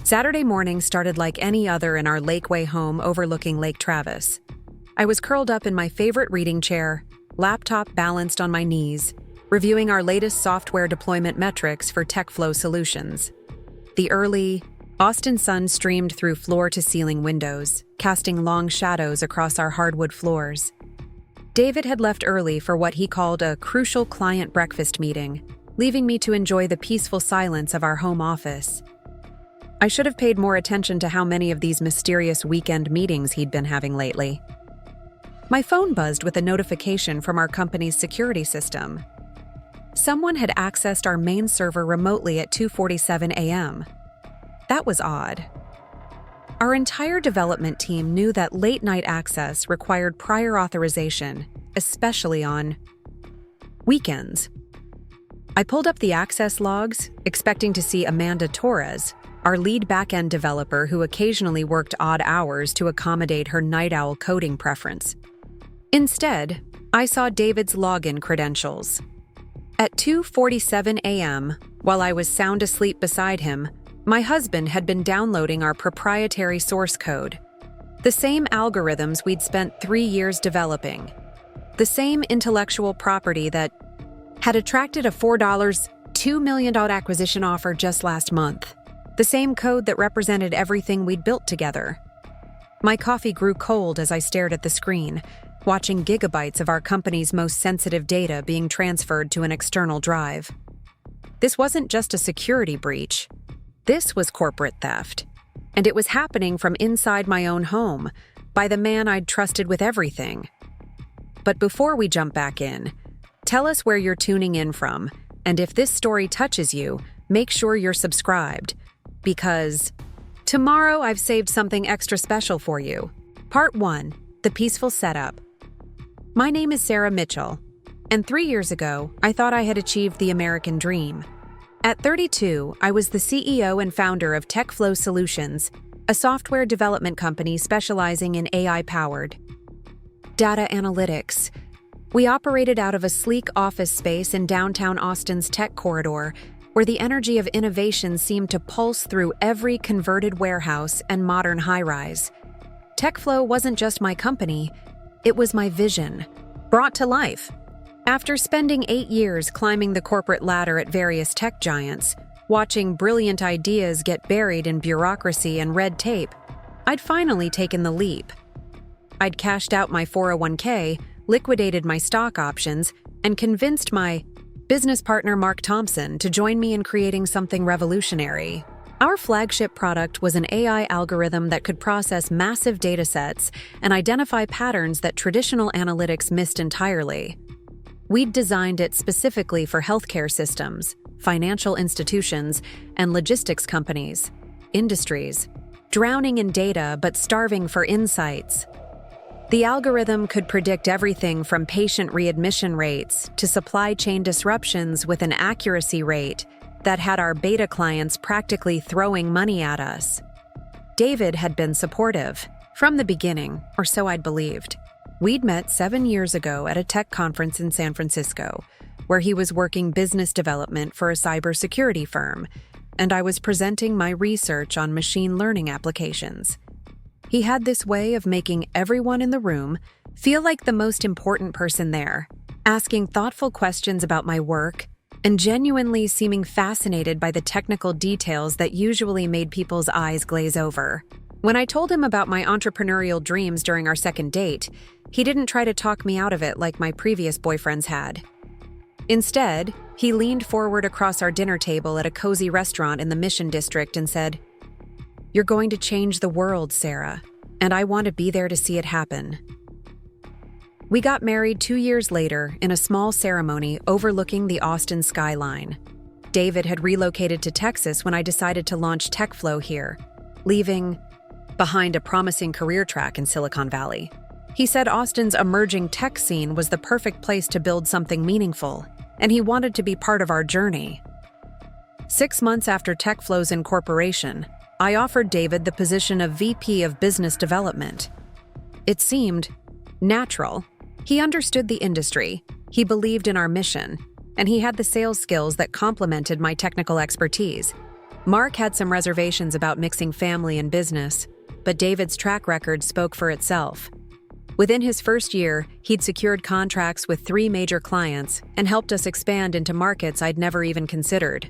Saturday morning started like any other in our Lakeway home overlooking Lake Travis. I was curled up in my favorite reading chair, laptop balanced on my knees, reviewing our latest software deployment metrics for TechFlow Solutions. The early, Austin sun streamed through floor-to-ceiling windows, casting long shadows across our hardwood floors. David had left early for what he called a crucial client breakfast meeting, leaving me to enjoy the peaceful silence of our home office. I should have paid more attention to how many of these mysterious weekend meetings he'd been having lately. My phone buzzed with a notification from our company's security system. Someone had accessed our main server remotely at 2:47 a.m. That was odd. Our entire development team knew that late-night access required prior authorization, especially on weekends. I pulled up the access logs, expecting to see Amanda Torres, our lead back-end developer who occasionally worked odd hours to accommodate her night owl coding preference. Instead, I saw David's login credentials. At 2:47 a.m., while I was sound asleep beside him, my husband had been downloading our proprietary source code. The same algorithms we'd spent 3 years developing. The same intellectual property that had attracted a $2 million acquisition offer just last month. The same code that represented everything we'd built together. My coffee grew cold as I stared at the screen, watching gigabytes of our company's most sensitive data being transferred to an external drive. This wasn't just a security breach. This was corporate theft, and it was happening from inside my own home, by the man I'd trusted with everything. But before we jump back in, tell us where you're tuning in from, and if this story touches you, make sure you're subscribed, because tomorrow I've saved something extra special for you. Part 1, The Peaceful Setup. My name is Sarah Mitchell, and 3 years ago, I thought I had achieved the American dream. At 32, I was the CEO and founder of TechFlow Solutions, a software development company specializing in AI-powered data analytics. We operated out of a sleek office space in downtown Austin's tech corridor, where the energy of innovation seemed to pulse through every converted warehouse and modern high-rise. TechFlow wasn't just my company, it was my vision, brought to life. After spending 8 years climbing the corporate ladder at various tech giants, watching brilliant ideas get buried in bureaucracy and red tape, I'd finally taken the leap. I'd cashed out my 401k, liquidated my stock options, and convinced my business partner Mark Thompson to join me in creating something revolutionary. Our flagship product was an AI algorithm that could process massive datasets and identify patterns that traditional analytics missed entirely. We'd designed it specifically for healthcare systems, financial institutions, and logistics companies, industries, drowning in data but starving for insights. The algorithm could predict everything from patient readmission rates to supply chain disruptions with an accuracy rate that had our beta clients practically throwing money at us. David had been supportive, from the beginning, or so I'd believed. We'd met 7 years ago at a tech conference in San Francisco, where he was working business development for a cybersecurity firm, and I was presenting my research on machine learning applications. He had this way of making everyone in the room feel like the most important person there, asking thoughtful questions about my work, and genuinely seeming fascinated by the technical details that usually made people's eyes glaze over. When I told him about my entrepreneurial dreams during our second date, he didn't try to talk me out of it like my previous boyfriends had. Instead, he leaned forward across our dinner table at a cozy restaurant in the Mission District and said, "You're going to change the world, Sarah, and I want to be there to see it happen." We got married 2 years later in a small ceremony overlooking the Austin skyline. David had relocated to Texas when I decided to launch TechFlow here, leaving behind a promising career track in Silicon Valley. He said Austin's emerging tech scene was the perfect place to build something meaningful, and he wanted to be part of our journey. 6 months after TechFlow's incorporation, I offered David the position of VP of Business Development. It seemed natural. He understood the industry, he believed in our mission, and he had the sales skills that complemented my technical expertise. Mark had some reservations about mixing family and business, but David's track record spoke for itself. Within his first year, he'd secured contracts with 3 major clients and helped us expand into markets I'd never even considered.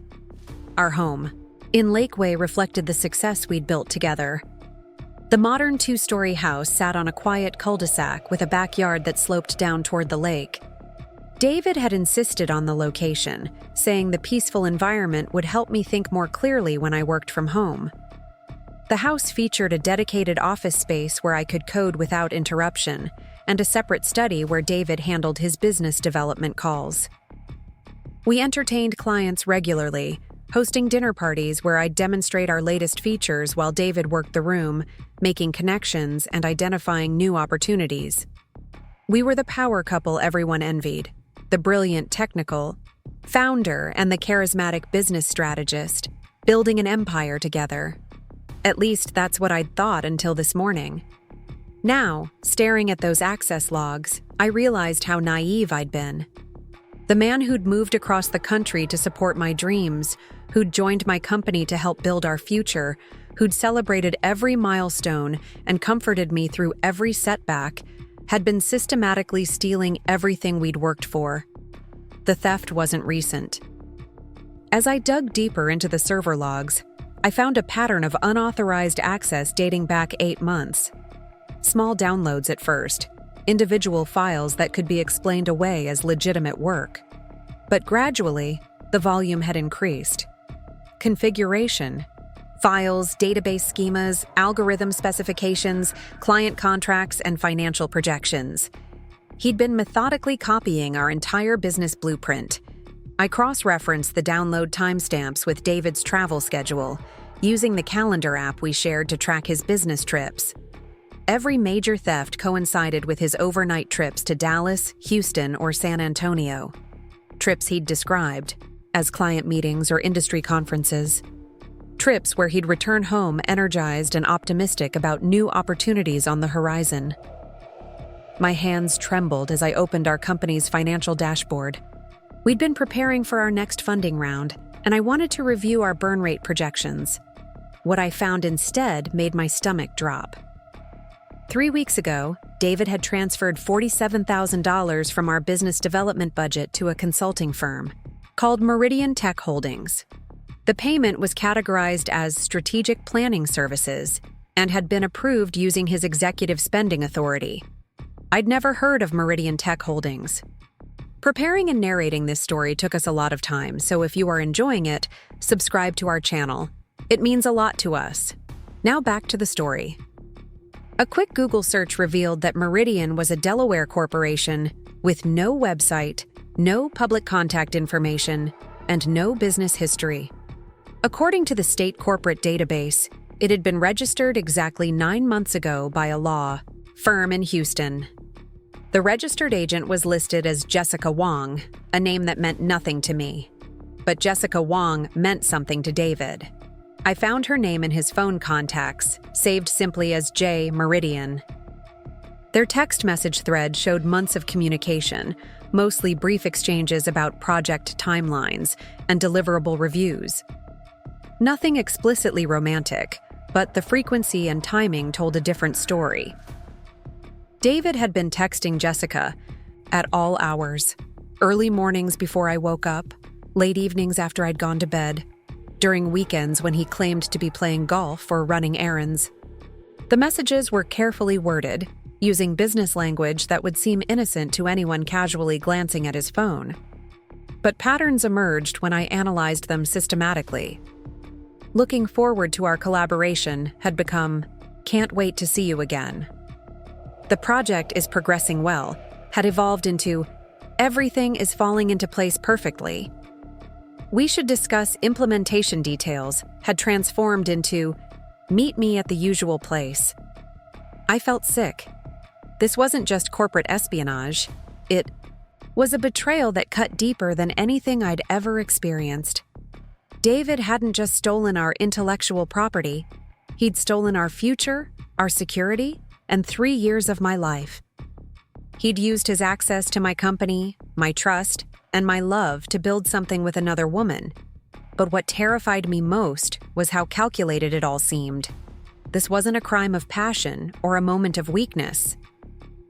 Our home in Lakeway reflected the success we'd built together. The modern 2-story house sat on a quiet cul-de-sac with a backyard that sloped down toward the lake. David had insisted on the location, saying the peaceful environment would help me think more clearly when I worked from home. The house featured a dedicated office space where I could code without interruption, and a separate study where David handled his business development calls. We entertained clients regularly, hosting dinner parties where I'd demonstrate our latest features while David worked the room, making connections and identifying new opportunities. We were the power couple everyone envied, the brilliant technical founder and the charismatic business strategist, building an empire together. At least that's what I'd thought until this morning. Now, staring at those access logs, I realized how naive I'd been. The man who'd moved across the country to support my dreams, who'd joined my company to help build our future, who'd celebrated every milestone and comforted me through every setback, had been systematically stealing everything we'd worked for. The theft wasn't recent. As I dug deeper into the server logs, I found a pattern of unauthorized access dating back 8 months. Small downloads at first, individual files that could be explained away as legitimate work. But gradually, the volume had increased. Configuration, files, database schemas, algorithm specifications, client contracts, and financial projections. He'd been methodically copying our entire business blueprint. I cross-referenced the download timestamps with David's travel schedule, using the calendar app we shared to track his business trips. Every major theft coincided with his overnight trips to Dallas, Houston, or San Antonio. Trips he'd described as client meetings or industry conferences. Trips where he'd return home energized and optimistic about new opportunities on the horizon. My hands trembled as I opened our company's financial dashboard. We'd been preparing for our next funding round, and I wanted to review our burn rate projections. What I found instead made my stomach drop. 3 weeks ago, David had transferred $47,000 from our business development budget to a consulting firm called Meridian Tech Holdings. The payment was categorized as strategic planning services and had been approved using his executive spending authority. I'd never heard of Meridian Tech Holdings. Preparing and narrating this story took us a lot of time, so if you are enjoying it, subscribe to our channel. It means a lot to us. Now back to the story. A quick Google search revealed that Meridian was a Delaware corporation with no website, no public contact information, and no business history. According to the state corporate database, it had been registered exactly 9 months ago by a law firm in Houston. The registered agent was listed as Jessica Wong, a name that meant nothing to me. But Jessica Wong meant something to David. I found her name in his phone contacts, saved simply as J. Meridian. Their text message thread showed months of communication, mostly brief exchanges about project timelines and deliverable reviews. Nothing explicitly romantic, but the frequency and timing told a different story. David had been texting Jessica at all hours, early mornings before I woke up, late evenings after I'd gone to bed, during weekends when he claimed to be playing golf or running errands. The messages were carefully worded, using business language that would seem innocent to anyone casually glancing at his phone. But patterns emerged when I analyzed them systematically. Looking forward to our collaboration had become, can't wait to see you again. The project is progressing well, had evolved into, everything is falling into place perfectly. We should discuss implementation details, had transformed into, meet me at the usual place. I felt sick. This wasn't just corporate espionage. It was a betrayal that cut deeper than anything I'd ever experienced. David hadn't just stolen our intellectual property. He'd stolen our future, our security, and 3 years of my life. He'd used his access to my company, my trust, and my love to build something with another woman. But what terrified me most was how calculated it all seemed. This wasn't a crime of passion or a moment of weakness.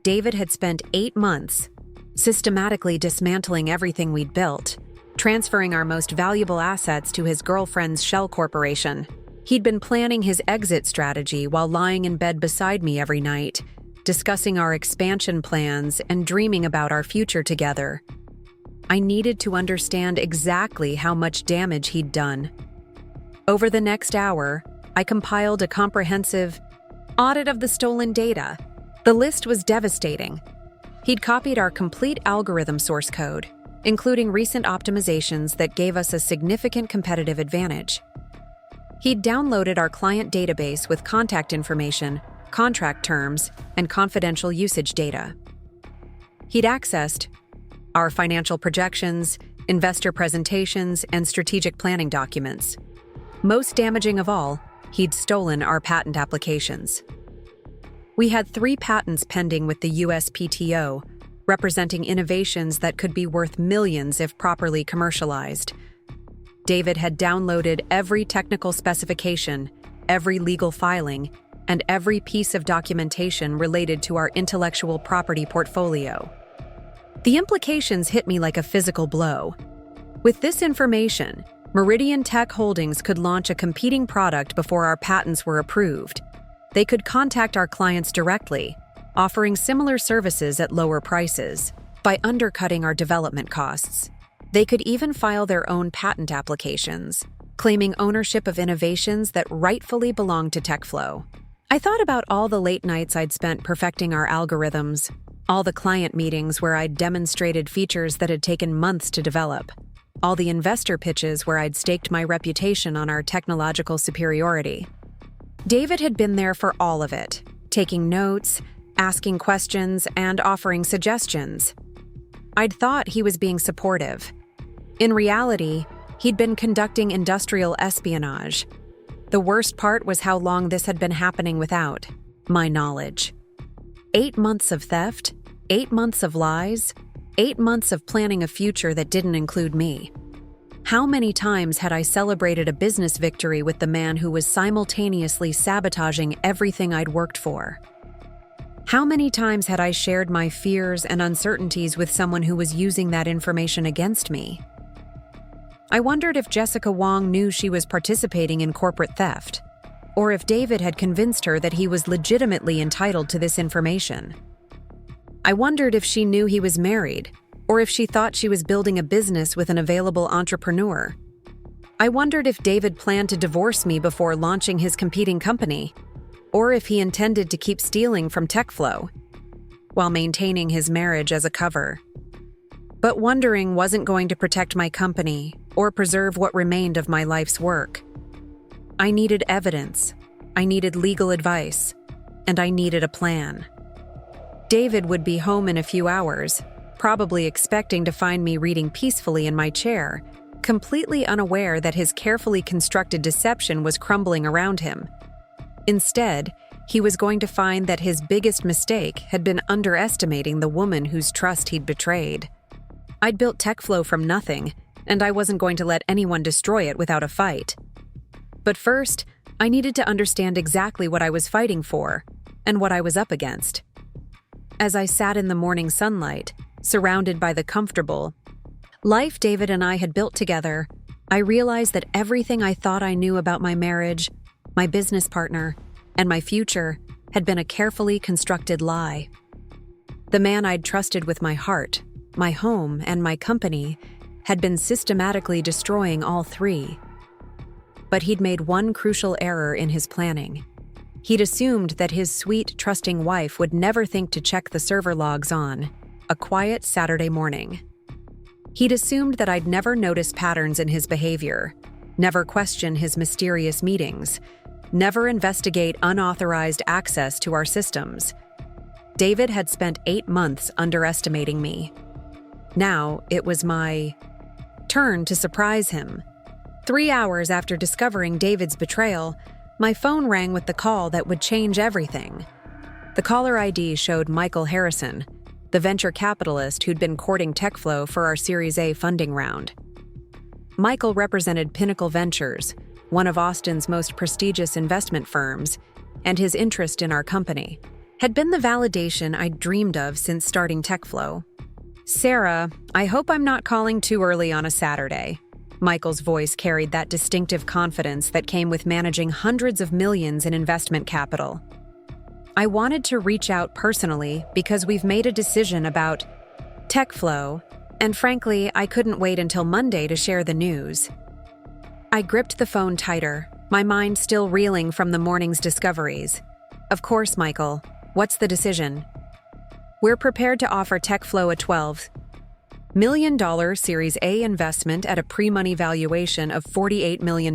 David had spent 8 months systematically dismantling everything we'd built, transferring our most valuable assets to his girlfriend's shell corporation. He'd been planning his exit strategy while lying in bed beside me every night, discussing our expansion plans and dreaming about our future together. I needed to understand exactly how much damage he'd done. Over the next hour, I compiled a comprehensive audit of the stolen data. The list was devastating. He'd copied our complete algorithm source code, including recent optimizations that gave us a significant competitive advantage. He'd downloaded our client database with contact information, contract terms, and confidential usage data. He'd accessed our financial projections, investor presentations, and strategic planning documents. Most damaging of all, he'd stolen our patent applications. We had 3 patents pending with the USPTO, representing innovations that could be worth millions if properly commercialized. David had downloaded every technical specification, every legal filing, and every piece of documentation related to our intellectual property portfolio. The implications hit me like a physical blow. With this information, Meridian Tech Holdings could launch a competing product before our patents were approved. They could contact our clients directly, offering similar services at lower prices, by undercutting our development costs. They could even file their own patent applications, claiming ownership of innovations that rightfully belonged to TechFlow. I thought about all the late nights I'd spent perfecting our algorithms, all the client meetings where I'd demonstrated features that had taken months to develop, all the investor pitches where I'd staked my reputation on our technological superiority. David had been there for all of it, taking notes, asking questions, and offering suggestions. I'd thought he was being supportive. In reality, he'd been conducting industrial espionage. The worst part was how long this had been happening without my knowledge. 8 months of theft, 8 months of lies, 8 months of planning a future that didn't include me. How many times had I celebrated a business victory with the man who was simultaneously sabotaging everything I'd worked for? How many times had I shared my fears and uncertainties with someone who was using that information against me? I wondered if Jessica Wong knew she was participating in corporate theft, or if David had convinced her that he was legitimately entitled to this information. I wondered if she knew he was married, or if she thought she was building a business with an available entrepreneur. I wondered if David planned to divorce me before launching his competing company, or if he intended to keep stealing from TechFlow while maintaining his marriage as a cover. But wondering wasn't going to protect my company or preserve what remained of my life's work. I needed evidence, I needed legal advice, and I needed a plan. David would be home in a few hours, probably expecting to find me reading peacefully in my chair, completely unaware that his carefully constructed deception was crumbling around him. Instead, he was going to find that his biggest mistake had been underestimating the woman whose trust he'd betrayed. I'd built TechFlow from nothing, and I wasn't going to let anyone destroy it without a fight. But first, I needed to understand exactly what I was fighting for and what I was up against. As I sat in the morning sunlight, surrounded by the comfortable life David and I had built together, I realized that everything I thought I knew about my marriage, my business partner, and my future had been a carefully constructed lie. The man I'd trusted with my heart, my home, and my company had been systematically destroying all 3. But he'd made one crucial error in his planning. He'd assumed that his sweet, trusting wife would never think to check the server logs on a quiet Saturday morning. He'd assumed that I'd never notice patterns in his behavior, never question his mysterious meetings, never investigate unauthorized access to our systems. David had spent 8 months underestimating me. Now it was my turn to surprise him. 3 hours after discovering David's betrayal, my phone rang with the call that would change everything. The caller ID showed Michael Harrison, the venture capitalist who'd been courting TechFlow for our Series A funding round. Michael represented Pinnacle Ventures, one of Austin's most prestigious investment firms, and his interest in our company had been the validation I'd dreamed of since starting TechFlow. "Sarah, I hope I'm not calling too early on a Saturday." Michael's voice carried that distinctive confidence that came with managing hundreds of millions in investment capital. "I wanted to reach out personally because we've made a decision about TechFlow, and frankly, I couldn't wait until Monday to share the news." I gripped the phone tighter, my mind still reeling from the morning's discoveries. "Of course, Michael. What's the decision?" "We're prepared to offer TechFlow a $12 million Series A investment at a pre-money valuation of $48 million.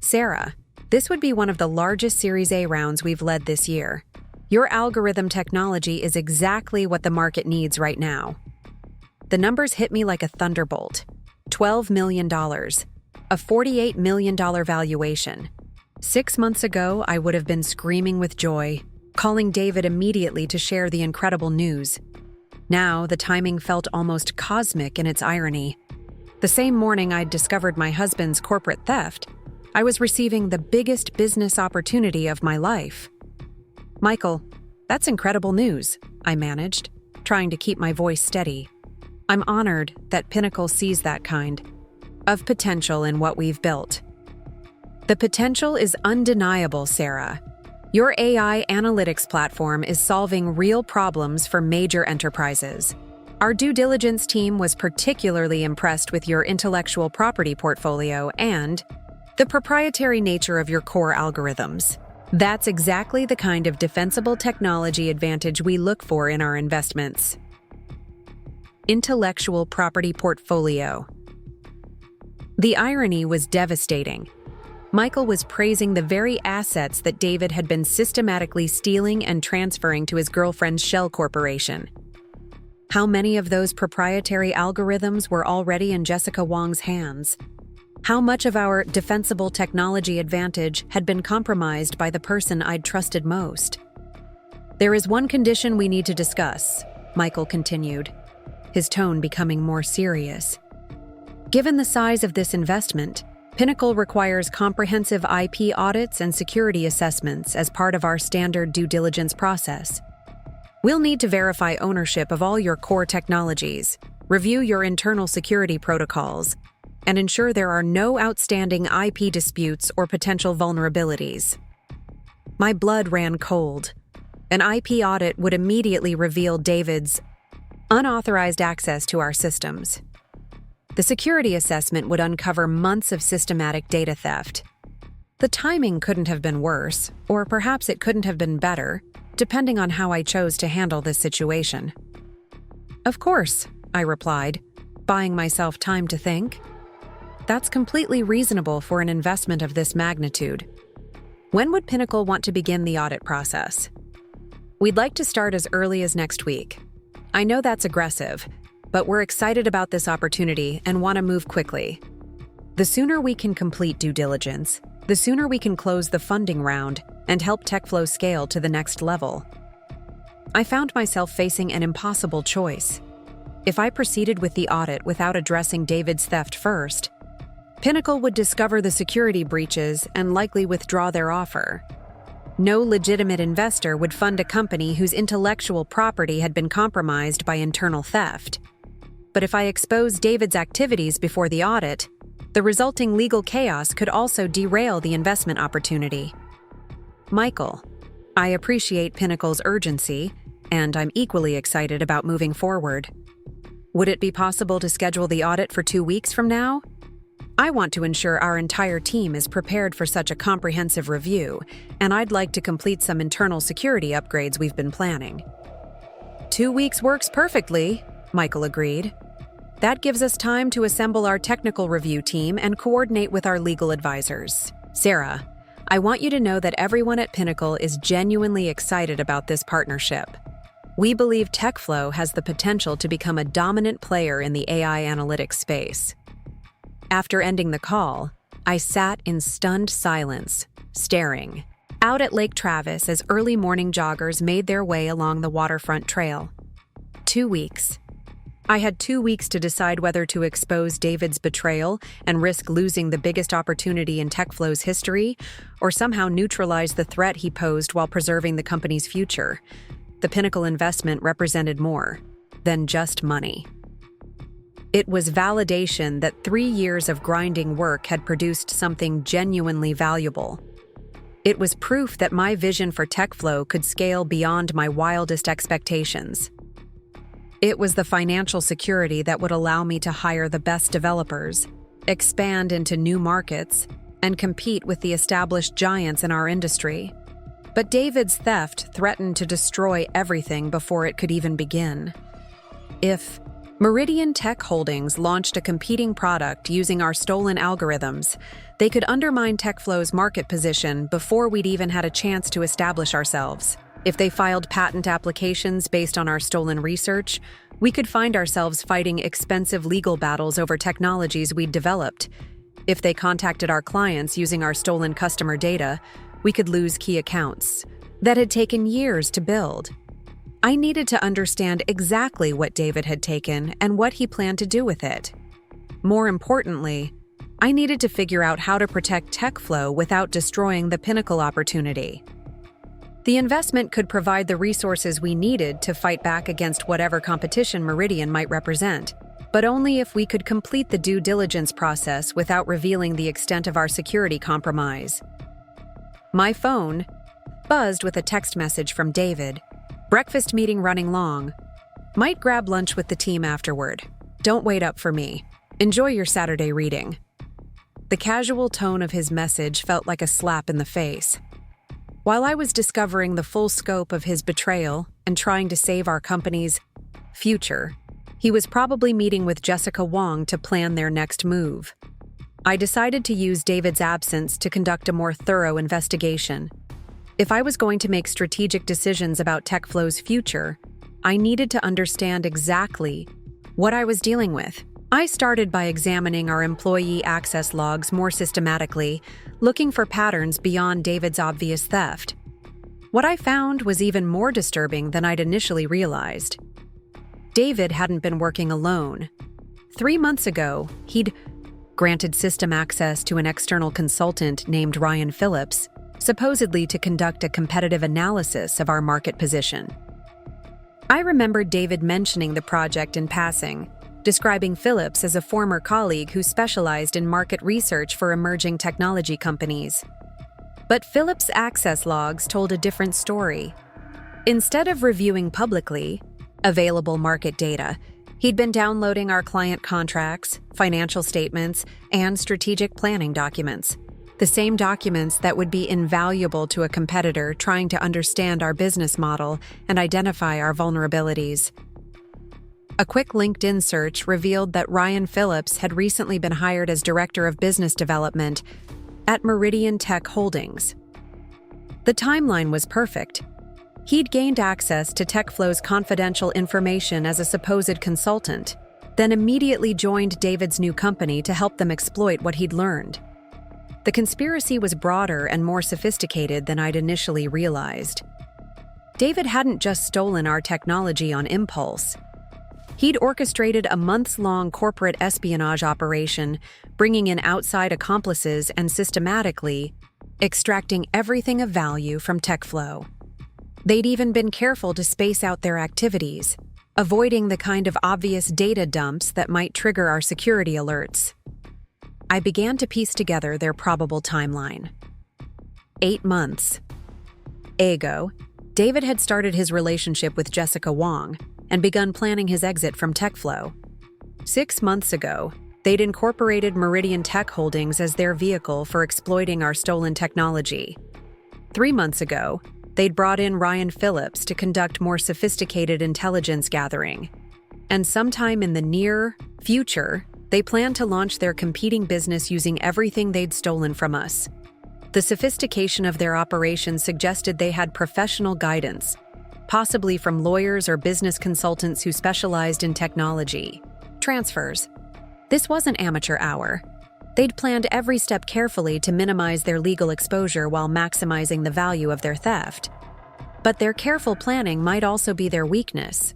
Sarah, this would be one of the largest Series A rounds we've led this year. Your algorithm technology is exactly what the market needs right now." The numbers hit me like a thunderbolt. $12 million, a $48 million valuation. 6 months ago, I would have been screaming with joy, calling David immediately to share the incredible news. Now, the timing felt almost cosmic in its irony. The same morning I'd discovered my husband's corporate theft, I was receiving the biggest business opportunity of my life. "Michael, that's incredible news," I managed, trying to keep my voice steady. "I'm honored that Pinnacle sees that kind of potential in what we've built." "The potential is undeniable, Sarah. Your AI analytics platform is solving real problems for major enterprises. Our due diligence team was particularly impressed with your intellectual property portfolio and the proprietary nature of your core algorithms. That's exactly the kind of defensible technology advantage we look for in our investments." Intellectual property portfolio. The irony was devastating. Michael was praising the very assets that David had been systematically stealing and transferring to his girlfriend's shell corporation. How many of those proprietary algorithms were already in Jessica Wong's hands? How much of our defensible technology advantage had been compromised by the person I'd trusted most? "There is one condition we need to discuss," Michael continued, his tone becoming more serious. "Given the size of this investment, Pinnacle requires comprehensive IP audits and security assessments as part of our standard due diligence process. We'll need to verify ownership of all your core technologies, review your internal security protocols, and ensure there are no outstanding IP disputes or potential vulnerabilities." My blood ran cold. An IP audit would immediately reveal David's unauthorized access to our systems. The security assessment would uncover months of systematic data theft. The timing couldn't have been worse, or perhaps it couldn't have been better, depending on how I chose to handle this situation. "Of course," I replied, buying myself time to think. "That's completely reasonable for an investment of this magnitude. When would Pinnacle want to begin the audit process?" "We'd like to start as early as next week. I know that's aggressive, but we're excited about this opportunity and want to move quickly. The sooner we can complete due diligence, the sooner we can close the funding round and help TechFlow scale to the next level." I found myself facing an impossible choice. If I proceeded with the audit without addressing David's theft first, Pinnacle would discover the security breaches and likely withdraw their offer. No legitimate investor would fund a company whose intellectual property had been compromised by internal theft. But if I exposed David's activities before the audit, the resulting legal chaos could also derail the investment opportunity. "Michael, I appreciate Pinnacle's urgency, and I'm equally excited about moving forward. Would it be possible to schedule the audit for 2 weeks from now? I want to ensure our entire team is prepared for such a comprehensive review, and I'd like to complete some internal security upgrades we've been planning." 2 weeks works perfectly," Michael agreed. "That gives us time to assemble our technical review team and coordinate with our legal advisors. Sarah, I want you to know that everyone at Pinnacle is genuinely excited about this partnership. We believe TechFlow has the potential to become a dominant player in the AI analytics space." After ending the call, I sat in stunned silence, staring out at Lake Travis as early morning joggers made their way along the waterfront trail. 2 weeks. I had 2 weeks to decide whether to expose David's betrayal and risk losing the biggest opportunity in TechFlow's history, or somehow neutralize the threat he posed while preserving the company's future. The Pinnacle investment represented more than just money. It was validation that 3 years of grinding work had produced something genuinely valuable. It was proof that my vision for TechFlow could scale beyond my wildest expectations. It was the financial security that would allow me to hire the best developers, expand into new markets, and compete with the established giants in our industry. But David's theft threatened to destroy everything before it could even begin. If Meridian Tech Holdings launched a competing product using our stolen algorithms, they could undermine TechFlow's market position before we'd even had a chance to establish ourselves. If they filed patent applications based on our stolen research, we could find ourselves fighting expensive legal battles over technologies we'd developed. If they contacted our clients using our stolen customer data, we could lose key accounts that had taken years to build. I needed to understand exactly what David had taken and what he planned to do with it. More importantly, I needed to figure out how to protect TechFlow without destroying the Pinnacle opportunity. The investment could provide the resources we needed to fight back against whatever competition Meridian might represent, but only if we could complete the due diligence process without revealing the extent of our security compromise. My phone buzzed with a text message from David. "Breakfast meeting running long. Might grab lunch with the team afterward. Don't wait up for me. Enjoy your Saturday reading." The casual tone of his message felt like a slap in the face. While I was discovering the full scope of his betrayal and trying to save our company's future, he was probably meeting with Jessica Wong to plan their next move. I decided to use David's absence to conduct a more thorough investigation. If I was going to make strategic decisions about TechFlow's future, I needed to understand exactly what I was dealing with. I started by examining our employee access logs more systematically, looking for patterns beyond David's obvious theft. What I found was even more disturbing than I'd initially realized. David hadn't been working alone. 3 months ago, he'd granted system access to an external consultant named Ryan Phillips, supposedly to conduct a competitive analysis of our market position. I remembered David mentioning the project in passing, describing Phillips as a former colleague who specialized in market research for emerging technology companies. But Phillips' access logs told a different story. Instead of reviewing publicly available market data, he'd been downloading our client contracts, financial statements, and strategic planning documents. The same documents that would be invaluable to a competitor trying to understand our business model and identify our vulnerabilities. A quick LinkedIn search revealed that Ryan Phillips had recently been hired as Director of Business Development at Meridian Tech Holdings. The timeline was perfect. He'd gained access to TechFlow's confidential information as a supposed consultant, then immediately joined David's new company to help them exploit what he'd learned. The conspiracy was broader and more sophisticated than I'd initially realized. David hadn't just stolen our technology on impulse. He'd orchestrated a months-long corporate espionage operation, bringing in outside accomplices and systematically extracting everything of value from TechFlow. They'd even been careful to space out their activities, avoiding the kind of obvious data dumps that might trigger our security alerts. I began to piece together their probable timeline. 8 months ago, David had started his relationship with Jessica Wong and begun planning his exit from TechFlow. 6 months ago, they'd incorporated Meridian Tech Holdings as their vehicle for exploiting our stolen technology. 3 months ago, they'd brought in Ryan Phillips to conduct more sophisticated intelligence gathering. And sometime in the near future, they planned to launch their competing business using everything they'd stolen from us. The sophistication of their operations suggested they had professional guidance, possibly from lawyers or business consultants who specialized in technology transfers. This wasn't amateur hour. They'd planned every step carefully to minimize their legal exposure while maximizing the value of their theft. But their careful planning might also be their weakness.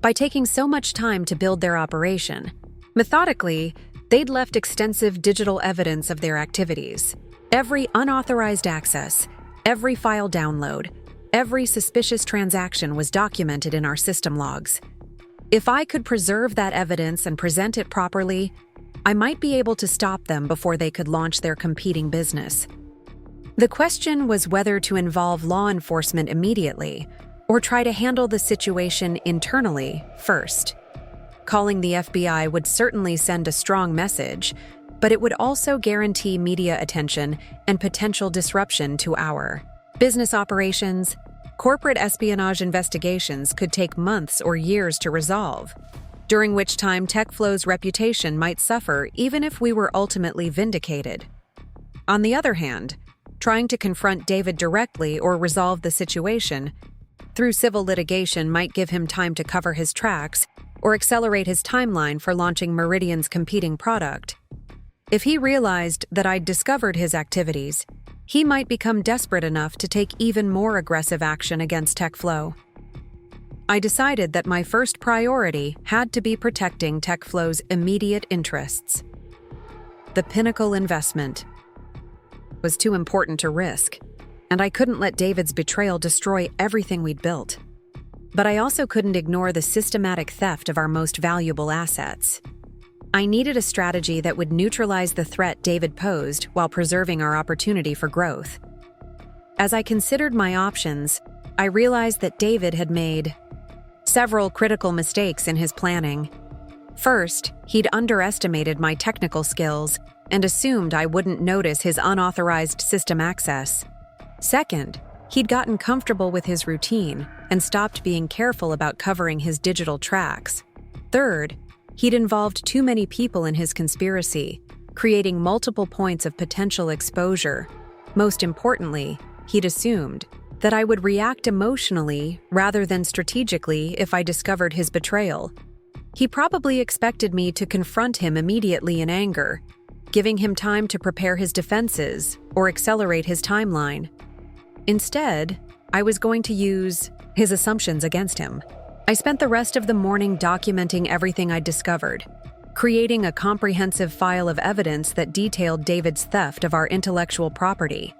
By taking so much time to build their operation, methodically, they'd left extensive digital evidence of their activities. Every unauthorized access, every file download, every suspicious transaction was documented in our system logs. If I could preserve that evidence and present it properly, I might be able to stop them before they could launch their competing business. The question was whether to involve law enforcement immediately or try to handle the situation internally first. Calling the FBI would certainly send a strong message, but it would also guarantee media attention and potential disruption to our business operations. Corporate espionage investigations could take months or years to resolve, during which time TechFlow's reputation might suffer even if we were ultimately vindicated. On the other hand, trying to confront David directly or resolve the situation through civil litigation might give him time to cover his tracks or accelerate his timeline for launching Meridian's competing product. If he realized that I'd discovered his activities, he might become desperate enough to take even more aggressive action against TechFlow. I decided that my first priority had to be protecting TechFlow's immediate interests. The pinnacle investment was too important to risk, and I couldn't let David's betrayal destroy everything we'd built. But I also couldn't ignore the systematic theft of our most valuable assets. I needed a strategy that would neutralize the threat David posed while preserving our opportunity for growth. As I considered my options, I realized that David had made several critical mistakes in his planning. First, he'd underestimated my technical skills and assumed I wouldn't notice his unauthorized system access. Second, he'd gotten comfortable with his routine and stopped being careful about covering his digital tracks. Third, he'd involved too many people in his conspiracy, creating multiple points of potential exposure. Most importantly, he'd assumed that I would react emotionally rather than strategically if I discovered his betrayal. He probably expected me to confront him immediately in anger, giving him time to prepare his defenses or accelerate his timeline. Instead, I was going to use his assumptions against him. I spent the rest of the morning documenting everything I'd discovered, creating a comprehensive file of evidence that detailed David's theft of our intellectual property.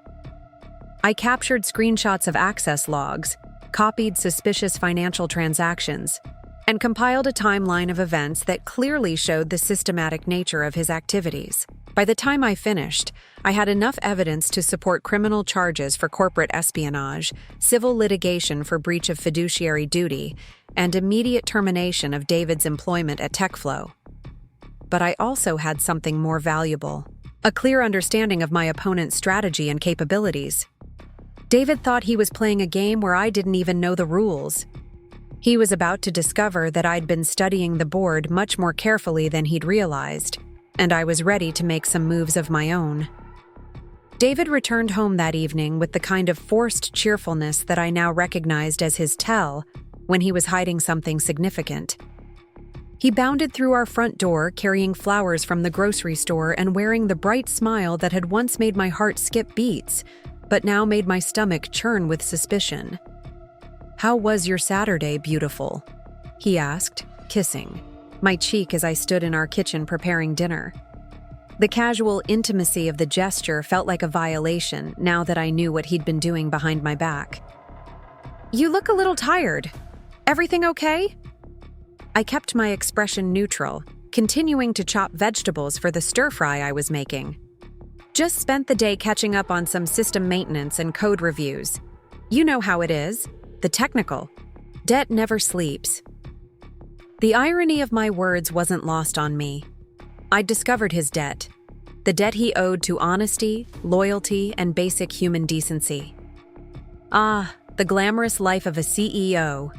I captured screenshots of access logs, copied suspicious financial transactions, and compiled a timeline of events that clearly showed the systematic nature of his activities. By the time I finished, I had enough evidence to support criminal charges for corporate espionage, civil litigation for breach of fiduciary duty, and immediate termination of David's employment at TechFlow. But I also had something more valuable: a clear understanding of my opponent's strategy and capabilities. David thought he was playing a game where I didn't even know the rules. He was about to discover that I'd been studying the board much more carefully than he'd realized, and I was ready to make some moves of my own. David returned home that evening with the kind of forced cheerfulness that I now recognized as his tell when he was hiding something significant. He bounded through our front door carrying flowers from the grocery store and wearing the bright smile that had once made my heart skip beats, but now made my stomach churn with suspicion. "How was your Saturday, beautiful?" he asked, kissing my cheek as I stood in our kitchen preparing dinner. The casual intimacy of the gesture felt like a violation now that I knew what he'd been doing behind my back. "You look a little tired. Everything okay?" I kept my expression neutral, continuing to chop vegetables for the stir-fry I was making. "Just spent the day catching up on some system maintenance and code reviews. You know how it is. The technical debt never sleeps." The irony of my words wasn't lost on me. I'd discovered his debt, the debt he owed to honesty, loyalty, and basic human decency. "Ah, the glamorous life of a CEO,"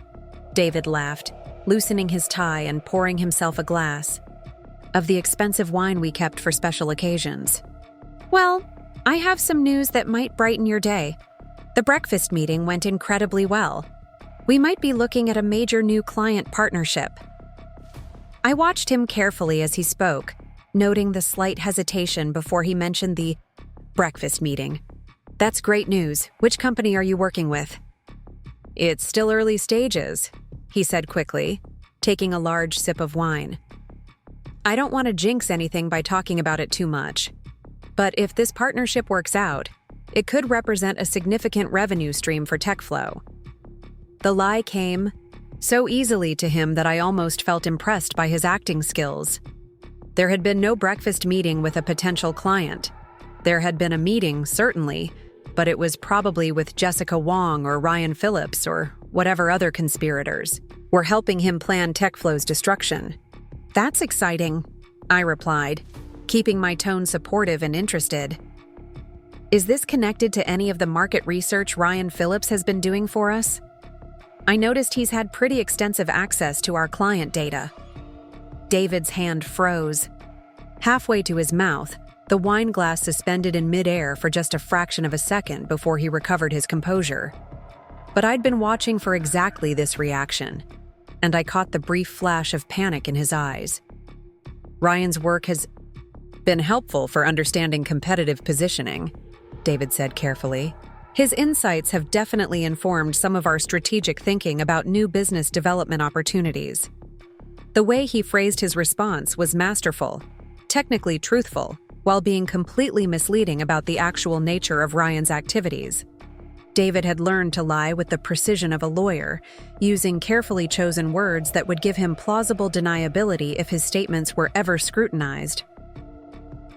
David laughed, loosening his tie and pouring himself a glass of the expensive wine we kept for special occasions. "Well, I have some news that might brighten your day. The breakfast meeting went incredibly well. We might be looking at a major new client partnership." I watched him carefully as he spoke, noting the slight hesitation before he mentioned the breakfast meeting. "That's great news. Which company are you working with?" "It's still early stages," he said quickly, taking a large sip of wine. I don't want to jinx anything by talking about it too much, but if this partnership works out, it could represent a significant revenue stream for TechFlow. The lie came so easily to him that I almost felt impressed by his acting skills. There had been no breakfast meeting with a potential client. There had been a meeting, certainly, but it was probably with Jessica Wong or Ryan Phillips or whatever other conspirators were helping him plan TechFlow's destruction. That's exciting, I replied, keeping my tone supportive and interested. Is this connected to any of the market research Ryan Phillips has been doing for us? I noticed he's had pretty extensive access to our client data. David's hand froze. Halfway to his mouth, the wine glass suspended in midair for just a fraction of a second before he recovered his composure. But I'd been watching for exactly this reaction, and I caught the brief flash of panic in his eyes. Ryan's work has been helpful for understanding competitive positioning, David said carefully. His insights have definitely informed some of our strategic thinking about new business development opportunities. The way he phrased his response was masterful, technically truthful, while being completely misleading about the actual nature of Ryan's activities. David had learned to lie with the precision of a lawyer, using carefully chosen words that would give him plausible deniability if his statements were ever scrutinized.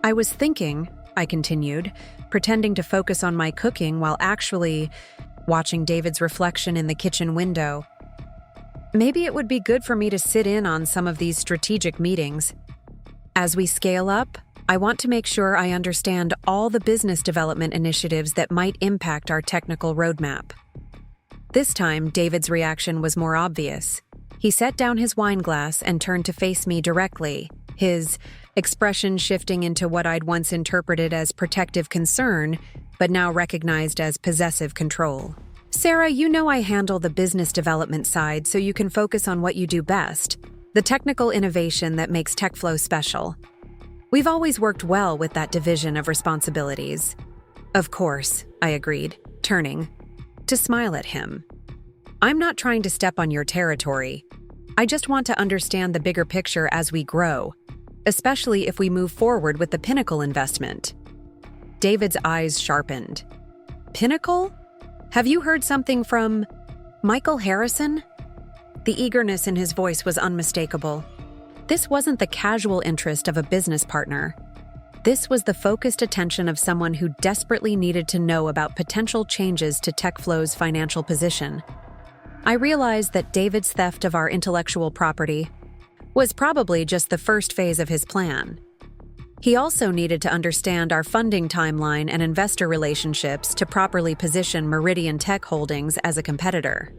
I was thinking, I continued, pretending to focus on my cooking while actually watching David's reflection in the kitchen window. Maybe it would be good for me to sit in on some of these strategic meetings. As we scale up, I want to make sure I understand all the business development initiatives that might impact our technical roadmap. This time, David's reaction was more obvious. He set down his wine glass and turned to face me directly, his expression shifting into what I'd once interpreted as protective concern, but now recognized as possessive control. Sarah, you know I handle the business development side so you can focus on what you do best, the technical innovation that makes TechFlow special. We've always worked well with that division of responsibilities. Of course, I agreed, turning to smile at him. I'm not trying to step on your territory. I just want to understand the bigger picture as we grow, especially if we move forward with the Pinnacle investment. David's eyes sharpened. Pinnacle? Have you heard something from Michael Harrison? The eagerness in his voice was unmistakable. This wasn't the casual interest of a business partner. This was the focused attention of someone who desperately needed to know about potential changes to TechFlow's financial position. I realized that David's theft of our intellectual property was probably just the first phase of his plan. He also needed to understand our funding timeline and investor relationships to properly position Meridian Tech Holdings as a competitor.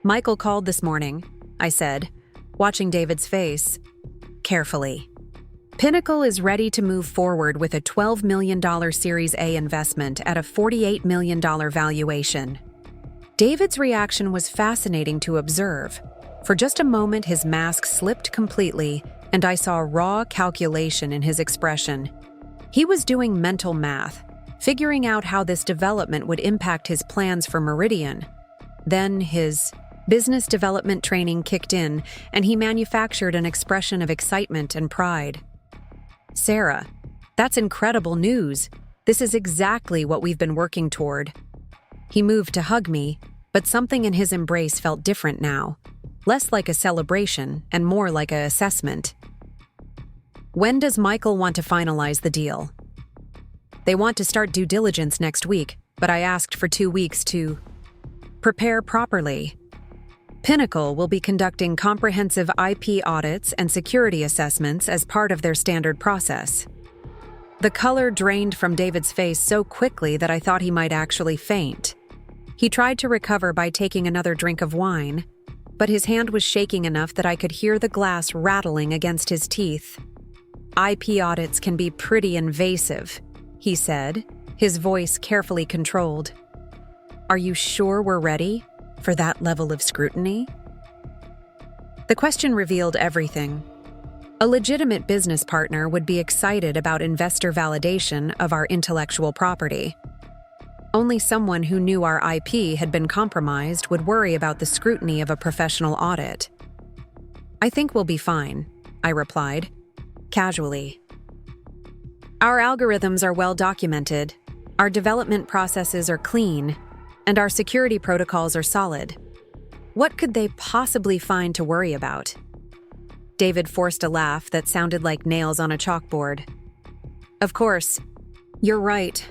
Michael called this morning, I said, watching David's face carefully. Pinnacle is ready to move forward with a $12 million Series A investment at a $48 million valuation. David's reaction was fascinating to observe. For just a moment, his mask slipped completely, and I saw raw calculation in his expression. He was doing mental math, figuring out how this development would impact his plans for Meridian. Then his business development training kicked in, and he manufactured an expression of excitement and pride. Sarah, that's incredible news. This is exactly what we've been working toward. He moved to hug me, but something in his embrace felt different now. Less like a celebration and more like an assessment. When does Michael want to finalize the deal? They want to start due diligence next week, but I asked for 2 weeks to prepare properly. Pinnacle will be conducting comprehensive IP audits and security assessments as part of their standard process. The color drained from David's face so quickly that I thought he might actually faint. He tried to recover by taking another drink of wine, but his hand was shaking enough that I could hear the glass rattling against his teeth. IP audits can be pretty invasive, he said, his voice carefully controlled. Are you sure we're ready for that level of scrutiny? The question revealed everything. A legitimate business partner would be excited about investor validation of our intellectual property. Only someone who knew our IP had been compromised would worry about the scrutiny of a professional audit. I think we'll be fine, I replied, casually. Our algorithms are well documented, our development processes are clean, and our security protocols are solid. What could they possibly find to worry about? David forced a laugh that sounded like nails on a chalkboard. Of course, you're right.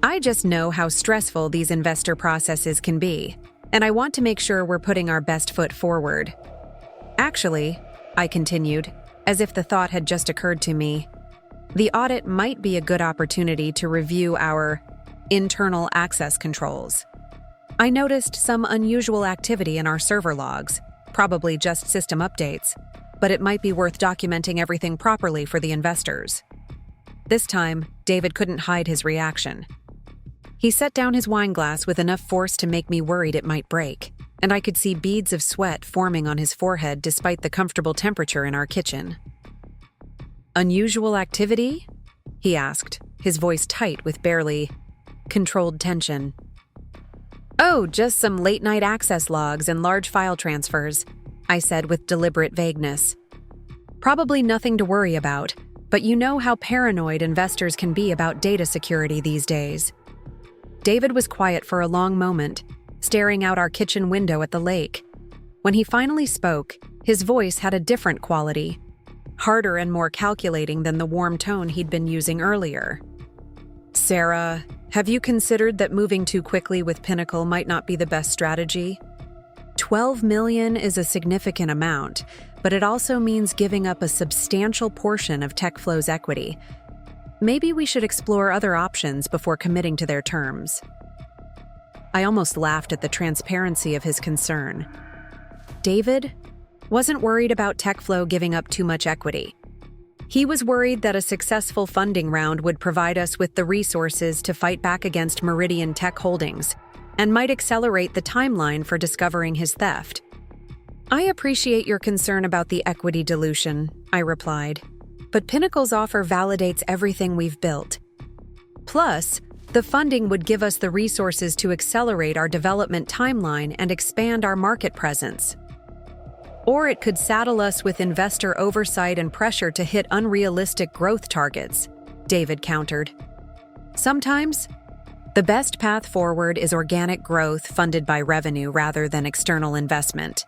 I just know how stressful these investor processes can be, and I want to make sure we're putting our best foot forward. Actually, I continued, as if the thought had just occurred to me, the audit might be a good opportunity to review our internal access controls. I noticed some unusual activity in our server logs, probably just system updates, but it might be worth documenting everything properly for the investors. This time, David couldn't hide his reaction. He set down his wine glass with enough force to make me worried it might break, and I could see beads of sweat forming on his forehead despite the comfortable temperature in our kitchen. Unusual activity? He asked, his voice tight with barely controlled tension. Oh, just some late-night access logs and large file transfers, I said with deliberate vagueness. Probably nothing to worry about, but you know how paranoid investors can be about data security these days. David was quiet for a long moment, staring out our kitchen window at the lake. When he finally spoke, his voice had a different quality, harder and more calculating than the warm tone he'd been using earlier. Sarah, have you considered that moving too quickly with Pinnacle might not be the best strategy? $12 million is a significant amount, but it also means giving up a substantial portion of TechFlow's equity. Maybe we should explore other options before committing to their terms. I almost laughed at the transparency of his concern. David wasn't worried about TechFlow giving up too much equity. He was worried that a successful funding round would provide us with the resources to fight back against Meridian Tech Holdings and might accelerate the timeline for discovering his theft. I appreciate your concern about the equity dilution, I replied, but Pinnacle's offer validates everything we've built. Plus, the funding would give us the resources to accelerate our development timeline and expand our market presence. Or it could saddle us with investor oversight and pressure to hit unrealistic growth targets, David countered. Sometimes, the best path forward is organic growth funded by revenue rather than external investment.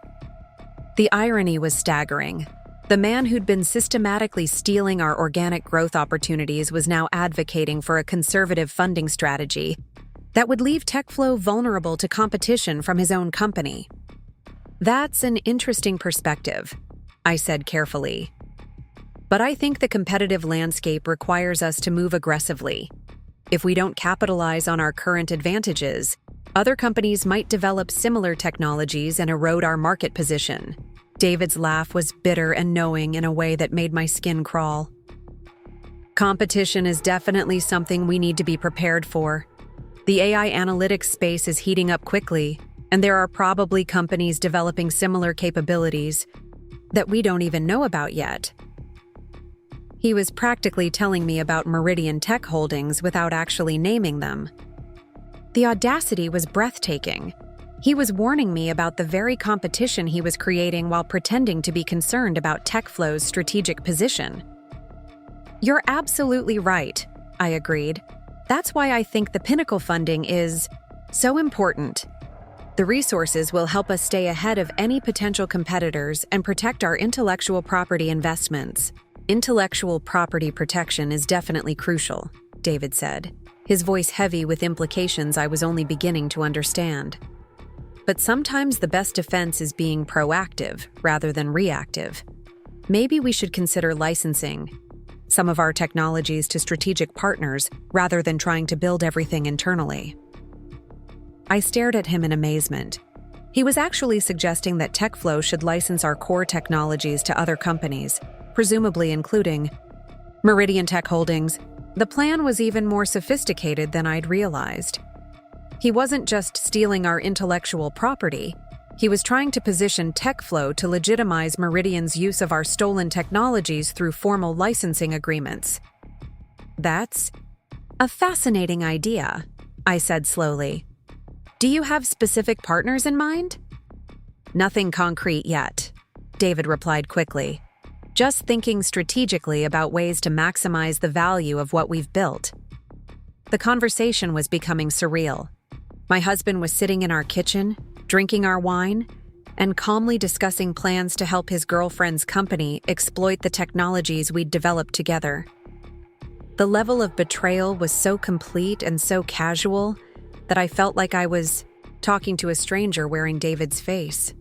The irony was staggering. The man who'd been systematically stealing our organic growth opportunities was now advocating for a conservative funding strategy that would leave TechFlow vulnerable to competition from his own company. That's an interesting perspective, I said carefully. But I think the competitive landscape requires us to move aggressively. If we don't capitalize on our current advantages, other companies might develop similar technologies and erode our market position. David's laugh was bitter and knowing in a way that made my skin crawl. Competition is definitely something we need to be prepared for. The AI analytics space is heating up quickly, and there are probably companies developing similar capabilities that we don't even know about yet. He was practically telling me about Meridian Tech Holdings without actually naming them. The audacity was breathtaking. He was warning me about the very competition he was creating while pretending to be concerned about TechFlow's strategic position. You're absolutely right, I agreed. That's why I think the Pinnacle funding is so important. The resources will help us stay ahead of any potential competitors and protect our intellectual property investments. Intellectual property protection is definitely crucial, David said, his voice heavy with implications I was only beginning to understand. But sometimes the best defense is being proactive rather than reactive. Maybe we should consider licensing some of our technologies to strategic partners rather than trying to build everything internally. I stared at him in amazement. He was actually suggesting that TechFlow should license our core technologies to other companies, presumably including Meridian Tech Holdings. The plan was even more sophisticated than I'd realized. He wasn't just stealing our intellectual property. He was trying to position TechFlow to legitimize Meridian's use of our stolen technologies through formal licensing agreements. That's a fascinating idea, I said slowly. Do you have specific partners in mind? Nothing concrete yet, David replied quickly. Just thinking strategically about ways to maximize the value of what we've built. The conversation was becoming surreal. My husband was sitting in our kitchen, drinking our wine, and calmly discussing plans to help his girlfriend's company exploit the technologies we'd developed together. The level of betrayal was so complete and so casual that I felt like I was talking to a stranger wearing David's face.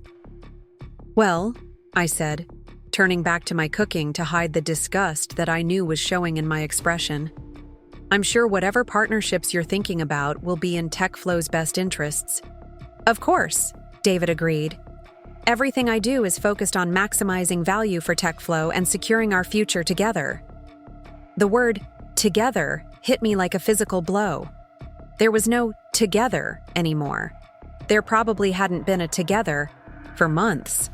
"Well," I said, turning back to my cooking to hide the disgust that I knew was showing in my expression. "I'm sure whatever partnerships you're thinking about will be in TechFlow's best interests." "Of course," David agreed. "Everything I do is focused on maximizing value for TechFlow and securing our future together." The word "together" hit me like a physical blow. There was no "together" anymore. There probably hadn't been a "together" for months,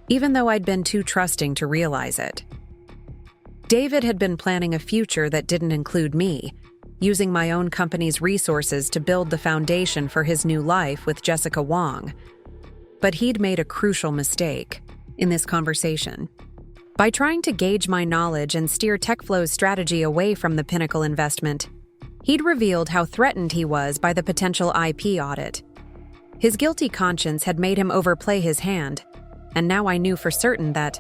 even though I'd been too trusting to realize it. David had been planning a future that didn't include me, using my own company's resources to build the foundation for his new life with Jessica Wong. But he'd made a crucial mistake in this conversation. By trying to gauge my knowledge and steer TechFlow's strategy away from the Pinnacle investment, he'd revealed how threatened he was by the potential IP audit. His guilty conscience had made him overplay his hand, and now I knew for certain that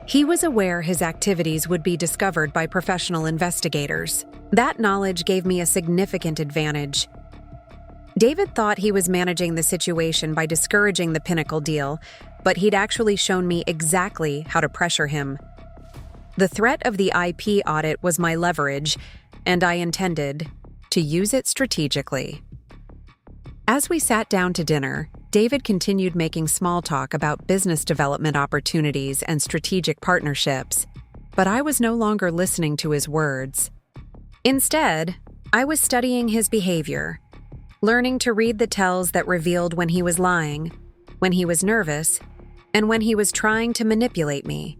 he was aware his activities would be discovered by professional investigators. That knowledge gave me a significant advantage. David thought he was managing the situation by discouraging the Pinnacle deal, but he'd actually shown me exactly how to pressure him. The threat of the IP audit was my leverage, and I intended to use it strategically. As we sat down to dinner, David continued making small talk about business development opportunities and strategic partnerships, but I was no longer listening to his words. Instead, I was studying his behavior, learning to read the tells that revealed when he was lying, when he was nervous, and when he was trying to manipulate me.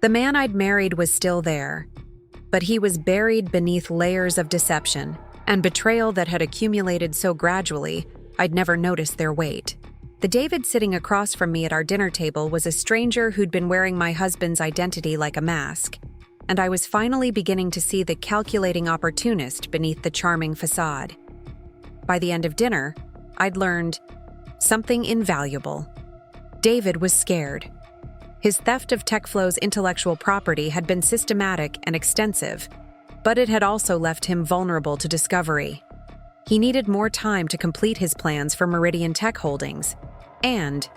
The man I'd married was still there, but he was buried beneath layers of deception and betrayal that had accumulated so gradually I'd never noticed their weight. The David sitting across from me at our dinner table was a stranger who'd been wearing my husband's identity like a mask, and I was finally beginning to see the calculating opportunist beneath the charming facade. By the end of dinner, I'd learned something invaluable. David was scared. His theft of TechFlow's intellectual property had been systematic and extensive, but it had also left him vulnerable to discovery. He needed more time to complete his plans for Meridian Tech Holdings, and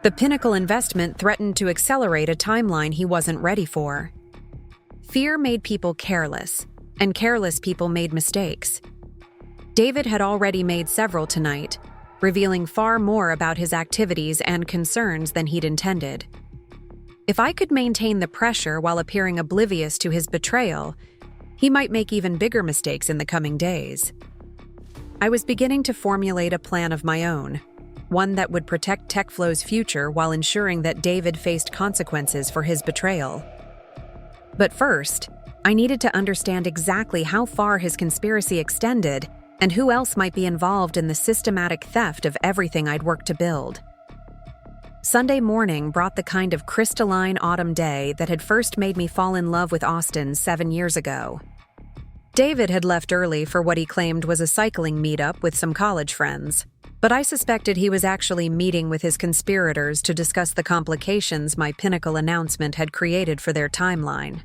the Pinnacle investment threatened to accelerate a timeline he wasn't ready for. Fear made people careless, and careless people made mistakes. David had already made several tonight, revealing far more about his activities and concerns than he'd intended. If I could maintain the pressure while appearing oblivious to his betrayal, he might make even bigger mistakes in the coming days. I was beginning to formulate a plan of my own, one that would protect TechFlow's future while ensuring that David faced consequences for his betrayal. But first, I needed to understand exactly how far his conspiracy extended and who else might be involved in the systematic theft of everything I'd worked to build. Sunday morning brought the kind of crystalline autumn day that had first made me fall in love with Austin 7 years ago. David had left early for what he claimed was a cycling meetup with some college friends, but I suspected he was actually meeting with his conspirators to discuss the complications my Pinnacle announcement had created for their timeline.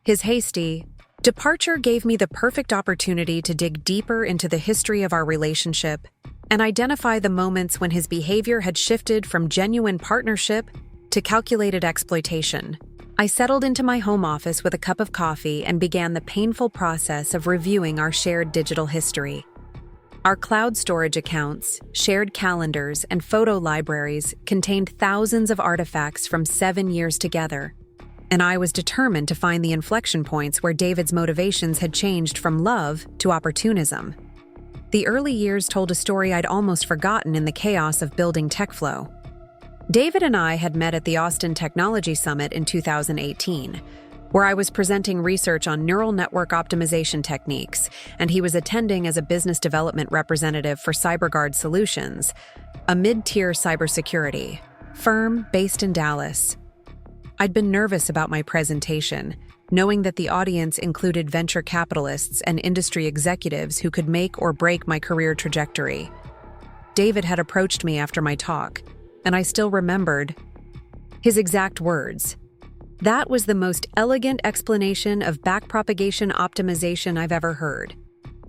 His hasty departure gave me the perfect opportunity to dig deeper into the history of our relationship and identify the moments when his behavior had shifted from genuine partnership to calculated exploitation. I settled into my home office with a cup of coffee and began the painful process of reviewing our shared digital history. Our cloud storage accounts, shared calendars, and photo libraries contained thousands of artifacts from 7 years together, and I was determined to find the inflection points where David's motivations had changed from love to opportunism. The early years told a story I'd almost forgotten in the chaos of building TechFlow. David and I had met at the Austin Technology Summit in 2018, where I was presenting research on neural network optimization techniques, and he was attending as a business development representative for CyberGuard Solutions, a mid-tier cybersecurity firm based in Dallas. I'd been nervous about my presentation, knowing that the audience included venture capitalists and industry executives who could make or break my career trajectory. David had approached me after my talk, and I still remembered his exact words. "That was the most elegant explanation of backpropagation optimization I've ever heard.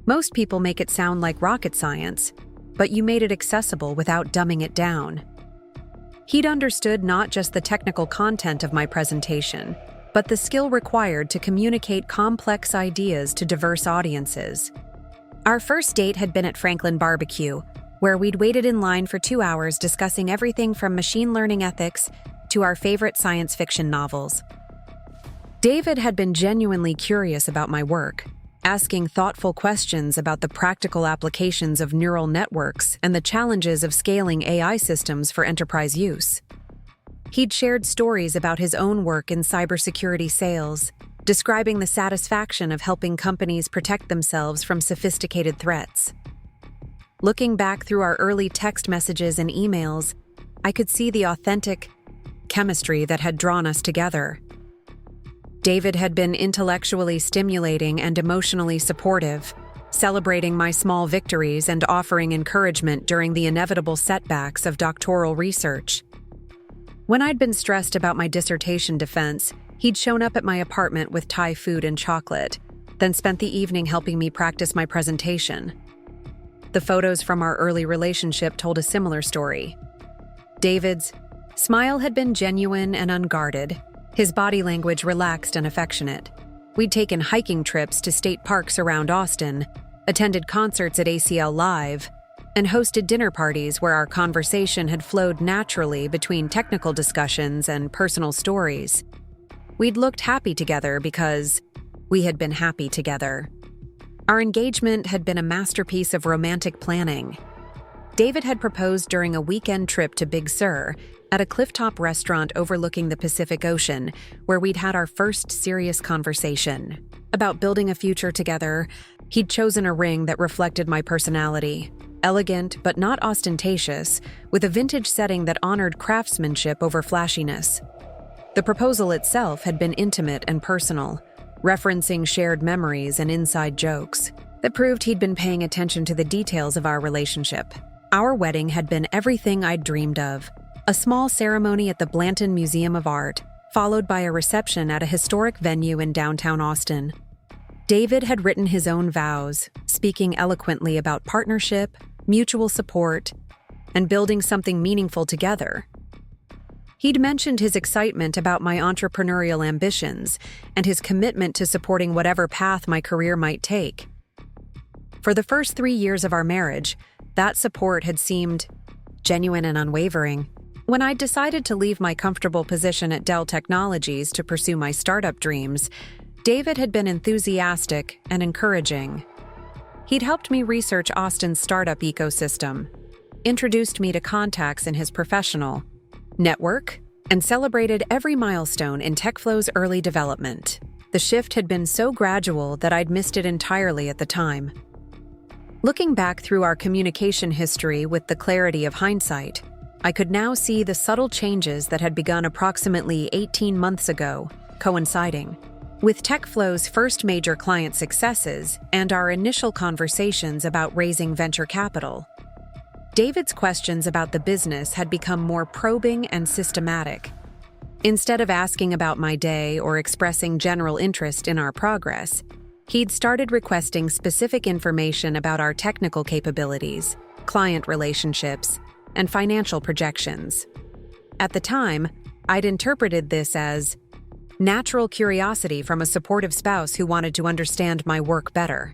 Most people make it sound like rocket science, but you made it accessible without dumbing it down." He'd understood not just the technical content of my presentation, but the skill required to communicate complex ideas to diverse audiences. Our first date had been at Franklin Barbecue, where we'd waited in line for 2 hours discussing everything from machine learning ethics to our favorite science fiction novels. David had been genuinely curious about my work, asking thoughtful questions about the practical applications of neural networks and the challenges of scaling AI systems for enterprise use. He'd shared stories about his own work in cybersecurity sales, describing the satisfaction of helping companies protect themselves from sophisticated threats. Looking back through our early text messages and emails, I could see the authentic chemistry that had drawn us together. David had been intellectually stimulating and emotionally supportive, celebrating my small victories and offering encouragement during the inevitable setbacks of doctoral research. When I'd been stressed about my dissertation defense, he'd shown up at my apartment with Thai food and chocolate, then spent the evening helping me practice my presentation. The photos from our early relationship told a similar story. David's smile had been genuine and unguarded, his body language relaxed and affectionate. We'd taken hiking trips to state parks around Austin, attended concerts at ACL Live, and hosted dinner parties where our conversation had flowed naturally between technical discussions and personal stories. We'd looked happy together because we had been happy together. Our engagement had been a masterpiece of romantic planning. David had proposed during a weekend trip to Big Sur at a clifftop restaurant overlooking the Pacific Ocean, where we'd had our first serious conversation. About building a future together, he'd chosen a ring that reflected my personality, elegant but not ostentatious, with a vintage setting that honored craftsmanship over flashiness. The proposal itself had been intimate and personal, referencing shared memories and inside jokes that proved he'd been paying attention to the details of our relationship. Our wedding had been everything I'd dreamed of. A small ceremony at the Blanton Museum of Art, followed by a reception at a historic venue in downtown Austin. David had written his own vows, speaking eloquently about partnership, mutual support, and building something meaningful together. He'd mentioned his excitement about my entrepreneurial ambitions and his commitment to supporting whatever path my career might take. For the first 3 years of our marriage, that support had seemed genuine and unwavering. When I decided to leave my comfortable position at Dell Technologies to pursue my startup dreams, David had been enthusiastic and encouraging. He'd helped me research Austin's startup ecosystem, introduced me to contacts in his professional network, and celebrated every milestone in TechFlow's early development. The shift had been so gradual that I'd missed it entirely at the time. Looking back through our communication history with the clarity of hindsight, I could now see the subtle changes that had begun approximately 18 months ago, coinciding with TechFlow's first major client successes and our initial conversations about raising venture capital. David's questions about the business had become more probing and systematic. Instead of asking about my day or expressing general interest in our progress, he'd started requesting specific information about our technical capabilities, client relationships, and financial projections. At the time, I'd interpreted this as natural curiosity from a supportive spouse who wanted to understand my work better.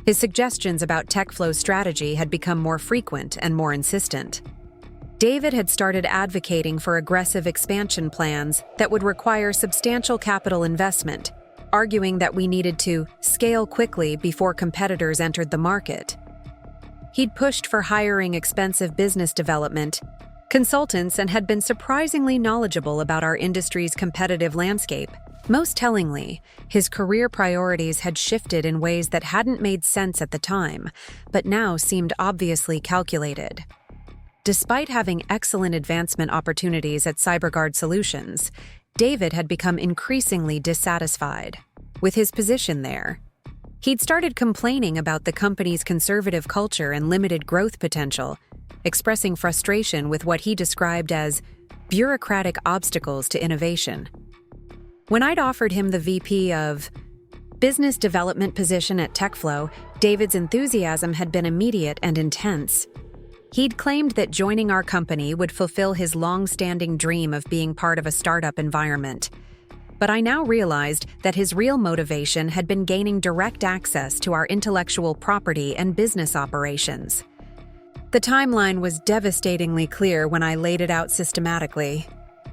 His suggestions about TechFlow's strategy had become more frequent and more insistent. David had started advocating for aggressive expansion plans that would require substantial capital investment, arguing that we needed to scale quickly before competitors entered the market. He'd pushed for hiring expensive business development consultants and had been surprisingly knowledgeable about our industry's competitive landscape. Most tellingly, his career priorities had shifted in ways that hadn't made sense at the time, but now seemed obviously calculated. Despite having excellent advancement opportunities at CyberGuard Solutions, David had become increasingly dissatisfied with his position there. He'd started complaining about the company's conservative culture and limited growth potential, expressing frustration with what he described as bureaucratic obstacles to innovation. When I'd offered him the VP of Business Development position at TechFlow, David's enthusiasm had been immediate and intense. He'd claimed that joining our company would fulfill his long-standing dream of being part of a startup environment. But I now realized that his real motivation had been gaining direct access to our intellectual property and business operations. The timeline was devastatingly clear when I laid it out systematically.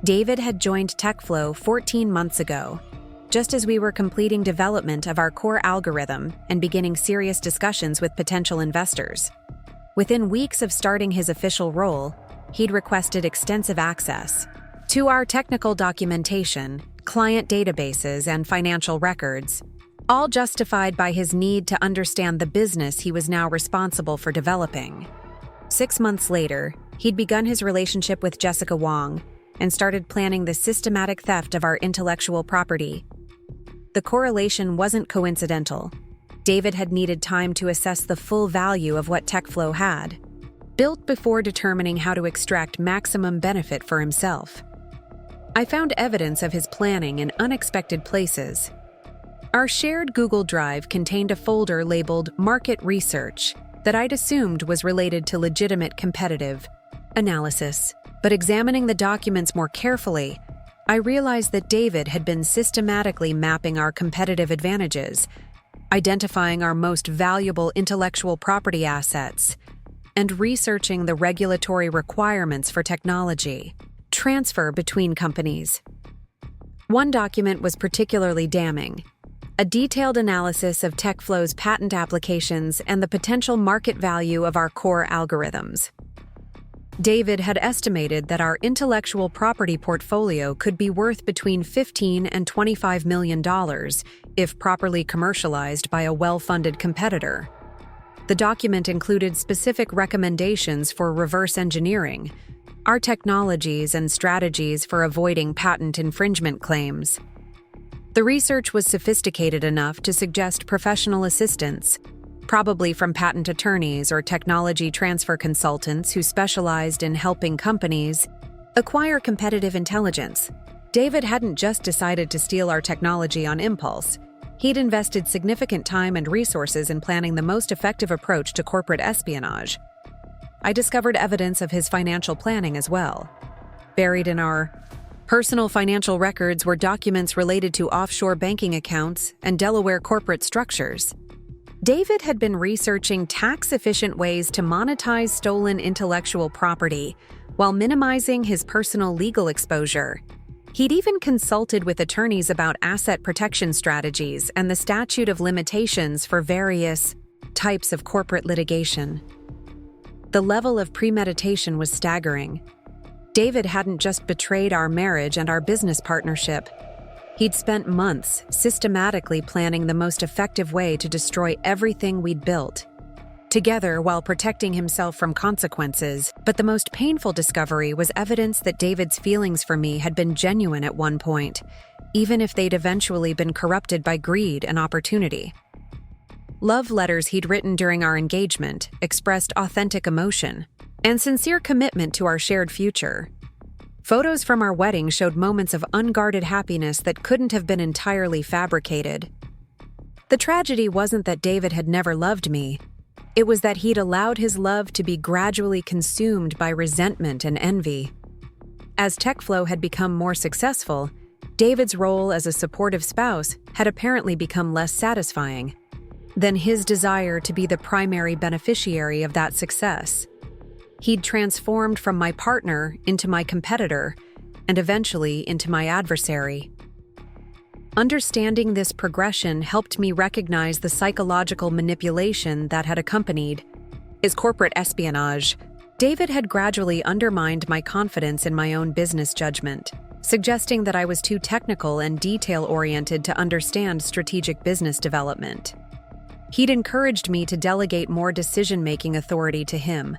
David had joined TechFlow 14 months ago, just as we were completing development of our core algorithm and beginning serious discussions with potential investors. Within weeks of starting his official role, he'd requested extensive access to our technical documentation, client databases, and financial records, all justified by his need to understand the business he was now responsible for developing. 6 months later, he'd begun his relationship with Jessica Wong and started planning the systematic theft of our intellectual property. The correlation wasn't coincidental. David had needed time to assess the full value of what TechFlow had, built before determining how to extract maximum benefit for himself. I found evidence of his planning in unexpected places. Our shared Google Drive contained a folder labeled Market Research that I'd assumed was related to legitimate competitive analysis. But examining the documents more carefully, I realized that David had been systematically mapping our competitive advantages, identifying our most valuable intellectual property assets, and researching the regulatory requirements for technology transfer between companies. One document was particularly damning: a detailed analysis of TechFlow's patent applications and the potential market value of our core algorithms. David had estimated that our intellectual property portfolio could be worth between $15 and $25 million if properly commercialized by a well-funded competitor. The document included specific recommendations for reverse engineering, our technologies and strategies for avoiding patent infringement claims. The research was sophisticated enough to suggest professional assistance, probably from patent attorneys or technology transfer consultants who specialized in helping companies acquire competitive intelligence. David hadn't just decided to steal our technology on impulse. He'd invested significant time and resources in planning the most effective approach to corporate espionage. I discovered evidence of his financial planning as well. Buried in our personal financial records were documents related to offshore banking accounts and Delaware corporate structures. David had been researching tax-efficient ways to monetize stolen intellectual property while minimizing his personal legal exposure. He'd even consulted with attorneys about asset protection strategies and the statute of limitations for various types of corporate litigation. The level of premeditation was staggering. David hadn't just betrayed our marriage and our business partnership. He'd spent months systematically planning the most effective way to destroy everything we'd built together while protecting himself from consequences. But the most painful discovery was evidence that David's feelings for me had been genuine at one point, even if they'd eventually been corrupted by greed and opportunity. Love letters he'd written during our engagement expressed authentic emotion and sincere commitment to our shared future. Photos from our wedding showed moments of unguarded happiness that couldn't have been entirely fabricated. The tragedy wasn't that David had never loved me. It was that he'd allowed his love to be gradually consumed by resentment and envy. As TechFlow had become more successful, David's role as a supportive spouse had apparently become less satisfying than his desire to be the primary beneficiary of that success. He'd transformed from my partner into my competitor, and eventually into my adversary. Understanding this progression helped me recognize the psychological manipulation that had accompanied his corporate espionage. David had gradually undermined my confidence in my own business judgment, suggesting that I was too technical and detail-oriented to understand strategic business development. He'd encouraged me to delegate more decision-making authority to him,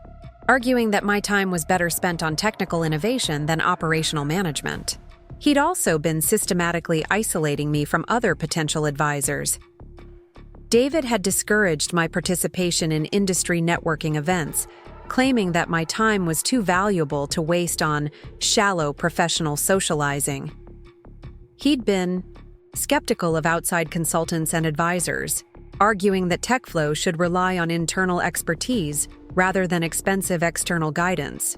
arguing that my time was better spent on technical innovation than operational management. He'd also been systematically isolating me from other potential advisors. David had discouraged my participation in industry networking events, claiming that my time was too valuable to waste on shallow professional socializing. He'd been skeptical of outside consultants and advisors, arguing that TechFlow should rely on internal expertise rather than expensive external guidance.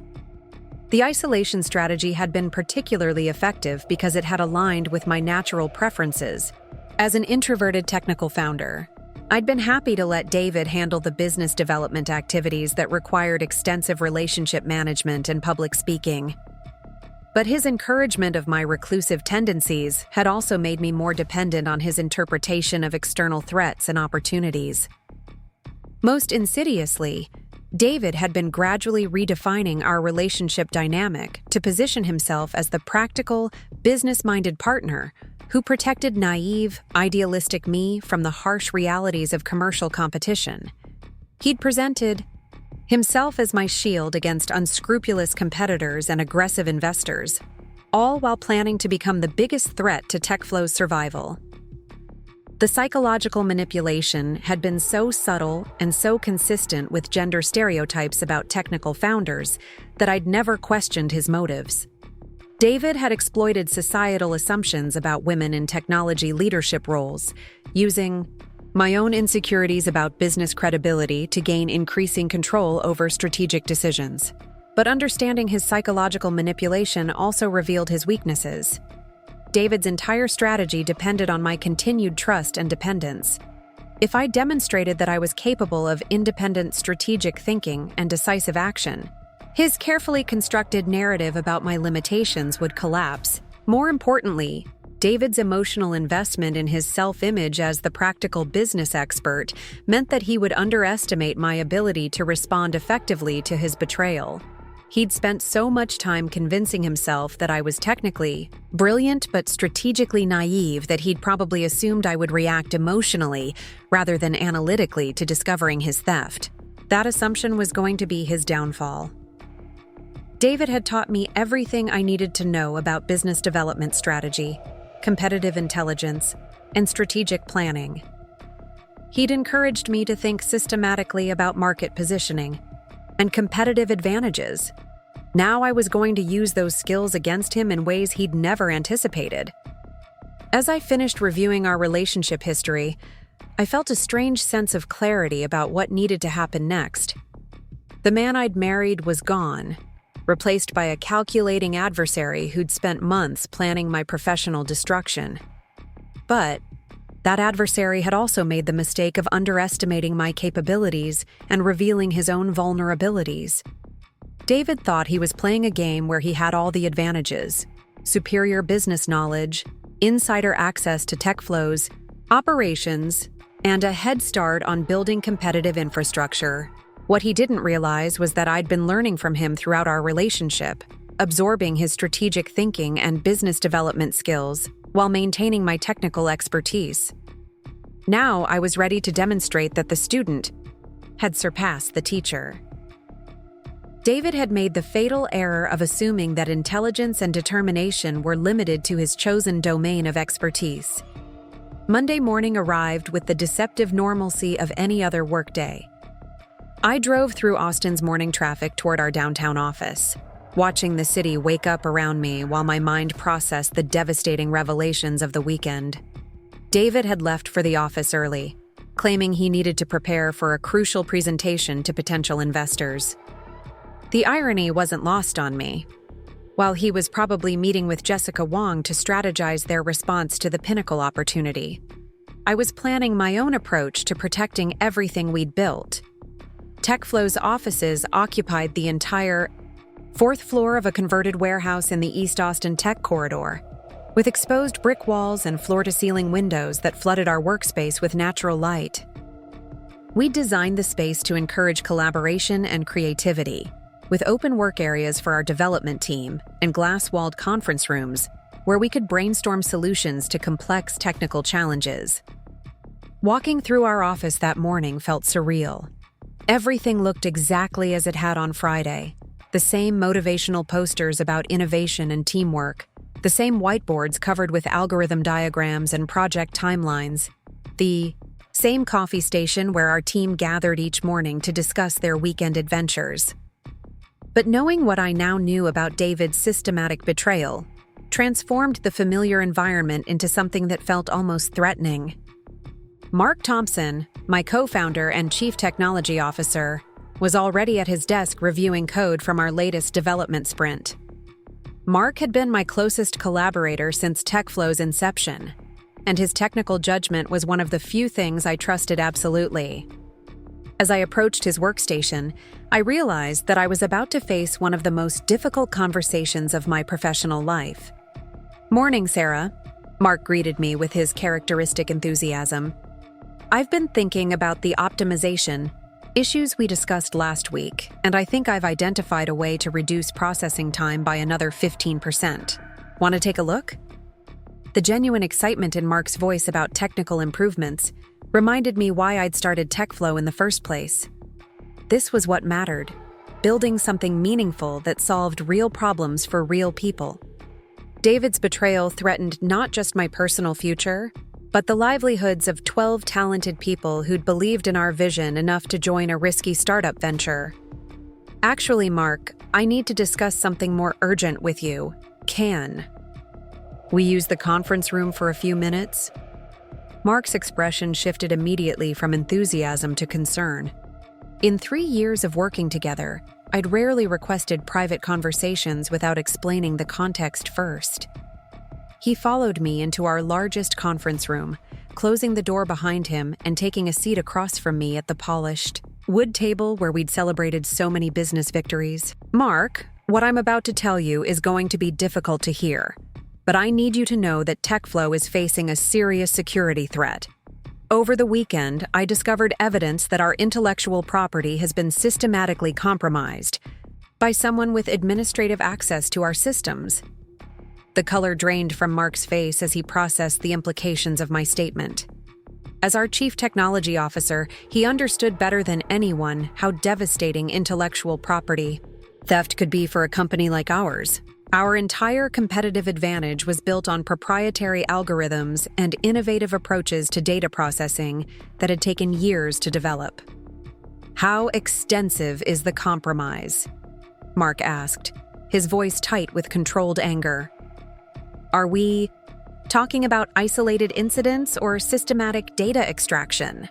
The isolation strategy had been particularly effective because it had aligned with my natural preferences. As an introverted technical founder, I'd been happy to let David handle the business development activities that required extensive relationship management and public speaking. But his encouragement of my reclusive tendencies had also made me more dependent on his interpretation of external threats and opportunities. Most insidiously, David had been gradually redefining our relationship dynamic to position himself as the practical, business-minded partner who protected naive, idealistic me from the harsh realities of commercial competition. He'd presented himself as my shield against unscrupulous competitors and aggressive investors, all while planning to become the biggest threat to TechFlow's survival. The psychological manipulation had been so subtle and so consistent with gender stereotypes about technical founders that I'd never questioned his motives. David had exploited societal assumptions about women in technology leadership roles, using my own insecurities about business credibility to gain increasing control over strategic decisions. But understanding his psychological manipulation also revealed his weaknesses. David's entire strategy depended on my continued trust and dependence. If I demonstrated that I was capable of independent strategic thinking and decisive action, his carefully constructed narrative about my limitations would collapse. More importantly, David's emotional investment in his self-image as the practical business expert meant that he would underestimate my ability to respond effectively to his betrayal. He'd spent so much time convincing himself that I was technically brilliant but strategically naive that he'd probably assumed I would react emotionally rather than analytically to discovering his theft. That assumption was going to be his downfall. David had taught me everything I needed to know about business development strategy, competitive intelligence, and strategic planning. He'd encouraged me to think systematically about market positioning and competitive advantages. Now I was going to use those skills against him in ways he'd never anticipated. As I finished reviewing our relationship history, I felt a strange sense of clarity about what needed to happen next. The man I'd married was gone, replaced by a calculating adversary who'd spent months planning my professional destruction. But that adversary had also made the mistake of underestimating my capabilities and revealing his own vulnerabilities. David thought he was playing a game where he had all the advantages: superior business knowledge, insider access to TechFlow's operations, and a head start on building competitive infrastructure. What he didn't realize was that I'd been learning from him throughout our relationship, absorbing his strategic thinking and business development skills while maintaining my technical expertise. Now I was ready to demonstrate that the student had surpassed the teacher. David had made the fatal error of assuming that intelligence and determination were limited to his chosen domain of expertise. Monday morning arrived with the deceptive normalcy of any other workday. I drove through Austin's morning traffic toward our downtown office, watching the city wake up around me while my mind processed the devastating revelations of the weekend. David had left for the office early, claiming he needed to prepare for a crucial presentation to potential investors. The irony wasn't lost on me. While he was probably meeting with Jessica Wong to strategize their response to the Pinnacle opportunity, I was planning my own approach to protecting everything we'd built. TechFlow's offices occupied the entire fourth floor of a converted warehouse in the East Austin Tech Corridor, with exposed brick walls and floor-to-ceiling windows that flooded our workspace with natural light. We designed the space to encourage collaboration and creativity, with open work areas for our development team and glass-walled conference rooms where we could brainstorm solutions to complex technical challenges. Walking through our office that morning felt surreal. Everything looked exactly as it had on Friday. The same motivational posters about innovation and teamwork, The same whiteboards covered with algorithm diagrams and project timelines. The same coffee station where our team gathered each morning to discuss their weekend adventures. But knowing what I now knew about David's systematic betrayal transformed the familiar environment into something that felt almost threatening. Mark Thompson, my co-founder and chief technology officer, was already at his desk reviewing code from our latest development sprint. Mark had been my closest collaborator since TechFlow's inception, and his technical judgment was one of the few things I trusted absolutely. As I approached his workstation, I realized that I was about to face one of the most difficult conversations of my professional life. "Morning, Sarah," Mark greeted me with his characteristic enthusiasm. "I've been thinking about the optimization issues we discussed last week, and I think I've identified a way to reduce processing time by another 15%. Want to take a look?" The genuine excitement in Mark's voice about technical improvements reminded me why I'd started TechFlow in the first place. This was what mattered, building something meaningful that solved real problems for real people. David's betrayal threatened not just my personal future, but the livelihoods of 12 talented people who'd believed in our vision enough to join a risky startup venture. "Actually, Mark, I need to discuss something more urgent with you. Can we use the conference room for a few minutes?" Mark's expression shifted immediately from enthusiasm to concern. In 3 years of working together, I'd rarely requested private conversations without explaining the context first. He followed me into our largest conference room, closing the door behind him and taking a seat across from me at the polished wood table where we'd celebrated so many business victories. "Mark, what I'm about to tell you is going to be difficult to hear, but I need you to know that TechFlow is facing a serious security threat. Over the weekend, I discovered evidence that our intellectual property has been systematically compromised by someone with administrative access to our systems." The color drained from Mark's face as he processed the implications of my statement. As our chief technology officer, he understood better than anyone how devastating intellectual property theft could be for a company like ours. Our entire competitive advantage was built on proprietary algorithms and innovative approaches to data processing that had taken years to develop. "How extensive is the compromise?" Mark asked, his voice tight with controlled anger. "Are we talking about isolated incidents or systematic data extraction?"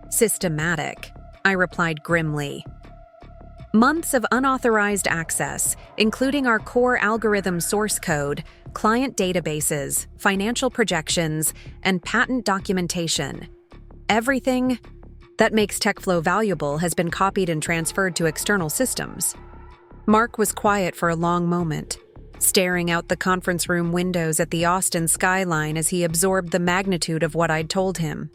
"Systematic," I replied grimly. "Months of unauthorized access, including our core algorithm source code, client databases, financial projections, and patent documentation. Everything that makes TechFlow valuable has been copied and transferred to external systems." Mark was quiet for a long moment, staring out the conference room windows at the Austin skyline as he absorbed the magnitude of what I'd told him.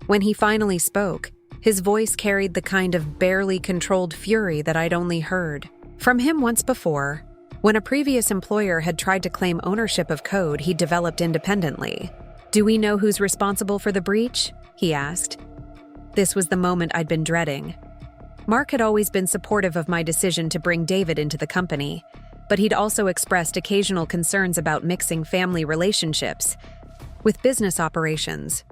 When he finally spoke, his voice carried the kind of barely controlled fury that I'd only heard from him once before, when a previous employer had tried to claim ownership of code he'd developed independently. "Do we know who's responsible for the breach?" he asked. This was the moment I'd been dreading. Mark had always been supportive of my decision to bring David into the company, but he'd also expressed occasional concerns about mixing family relationships with business operations.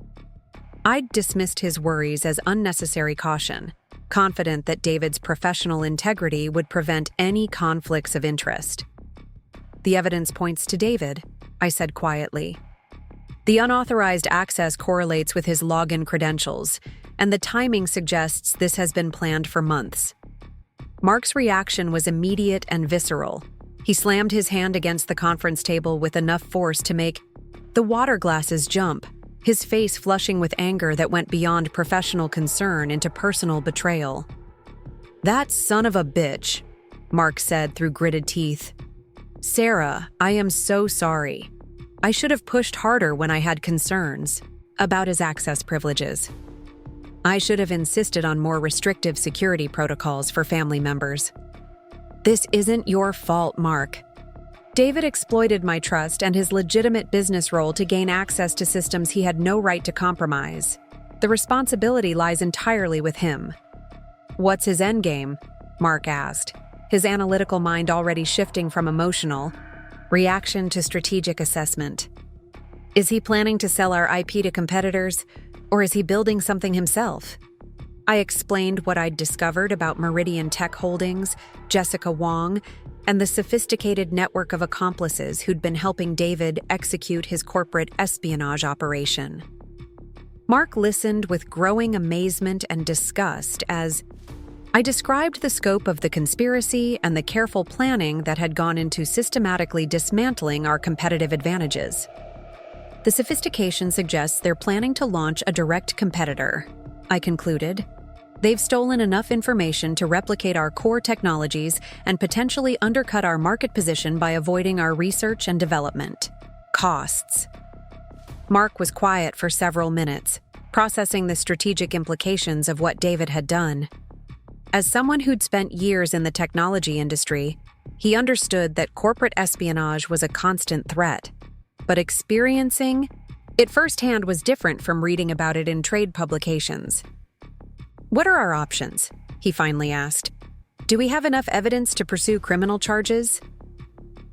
I'd dismissed his worries as unnecessary caution, confident that David's professional integrity would prevent any conflicts of interest. "The evidence points to David," I said quietly. "The unauthorized access correlates with his login credentials, and the timing suggests this has been planned for months." Mark's reaction was immediate and visceral. He slammed his hand against the conference table with enough force to make the water glasses jump, his face flushing with anger that went beyond professional concern into personal betrayal. "That son of a bitch," Mark said through gritted teeth. "Sarah, I am so sorry. I should have pushed harder when I had concerns about his access privileges. I should have insisted on more restrictive security protocols for family members." "This isn't your fault, Mark. David exploited my trust and his legitimate business role to gain access to systems he had no right to compromise. The responsibility lies entirely with him." "What's his endgame?" Mark asked, his analytical mind already shifting from emotional Reaction to strategic assessment. Is he planning to sell our IP to competitors, or is he building something himself? I explained what I'd discovered about Meridian Tech Holdings, Jessica Wong, and the sophisticated network of accomplices who'd been helping David execute his corporate espionage operation. Mark listened with growing amazement and disgust as I described the scope of the conspiracy and the careful planning that had gone into systematically dismantling our competitive advantages. The sophistication suggests they're planning to launch a direct competitor, I concluded. They've stolen enough information to replicate our core technologies and potentially undercut our market position by avoiding our research and development costs. Mark was quiet for several minutes, processing the strategic implications of what David had done. As someone who'd spent years in the technology industry, he understood that corporate espionage was a constant threat. But experiencing it firsthand was different from reading about it in trade publications. "What are our options?" he finally asked. "Do we have enough evidence to pursue criminal charges?"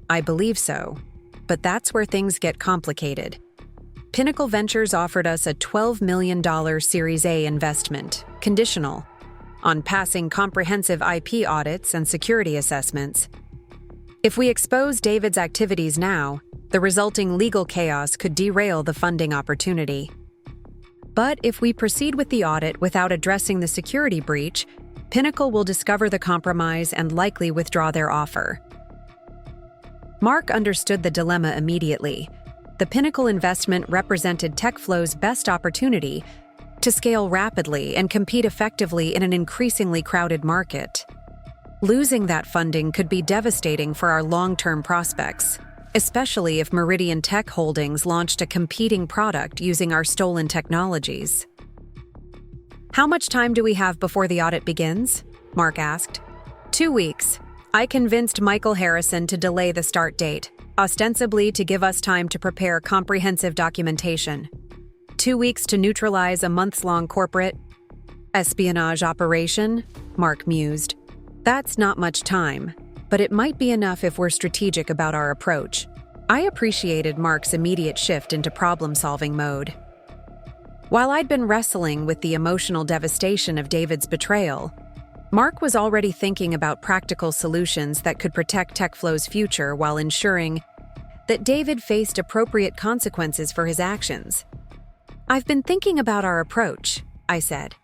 "I believe so, but that's where things get complicated." Pinnacle Ventures offered us a $12 million Series A investment, conditional on passing comprehensive IP audits and security assessments. If we expose David's activities now, the resulting legal chaos could derail the funding opportunity. But if we proceed with the audit without addressing the security breach, Pinnacle will discover the compromise and likely withdraw their offer. Mark understood the dilemma immediately. The Pinnacle investment represented TechFlow's best opportunity to scale rapidly and compete effectively in an increasingly crowded market. Losing that funding could be devastating for our long-term prospects, especially if Meridian Tech Holdings launched a competing product using our stolen technologies. "How much time do we have before the audit begins?" Mark asked. 2 weeks. I convinced Michael Harrison to delay the start date, ostensibly to give us time to prepare comprehensive documentation. 2 weeks to neutralize a months-long corporate espionage operation, Mark mused. That's not much time, but it might be enough if we're strategic about our approach. I appreciated Mark's immediate shift into problem-solving mode. While I'd been wrestling with the emotional devastation of David's betrayal, Mark was already thinking about practical solutions that could protect TechFlow's future while ensuring that David faced appropriate consequences for his actions. "I've been thinking about our approach," I said.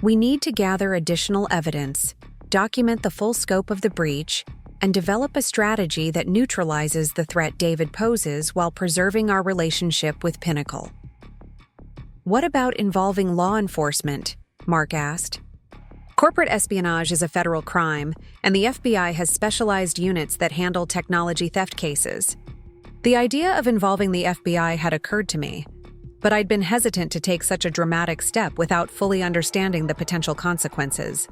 "We need to gather additional evidence, document the full scope of the breach, and develop a strategy that neutralizes the threat David poses while preserving our relationship with Pinnacle." "What about involving law enforcement?" Mark asked. "Corporate espionage is a federal crime, and the FBI has specialized units that handle technology theft cases. The idea of involving the FBI had occurred to me, but I'd been hesitant to take such a dramatic step without fully understanding the potential consequences.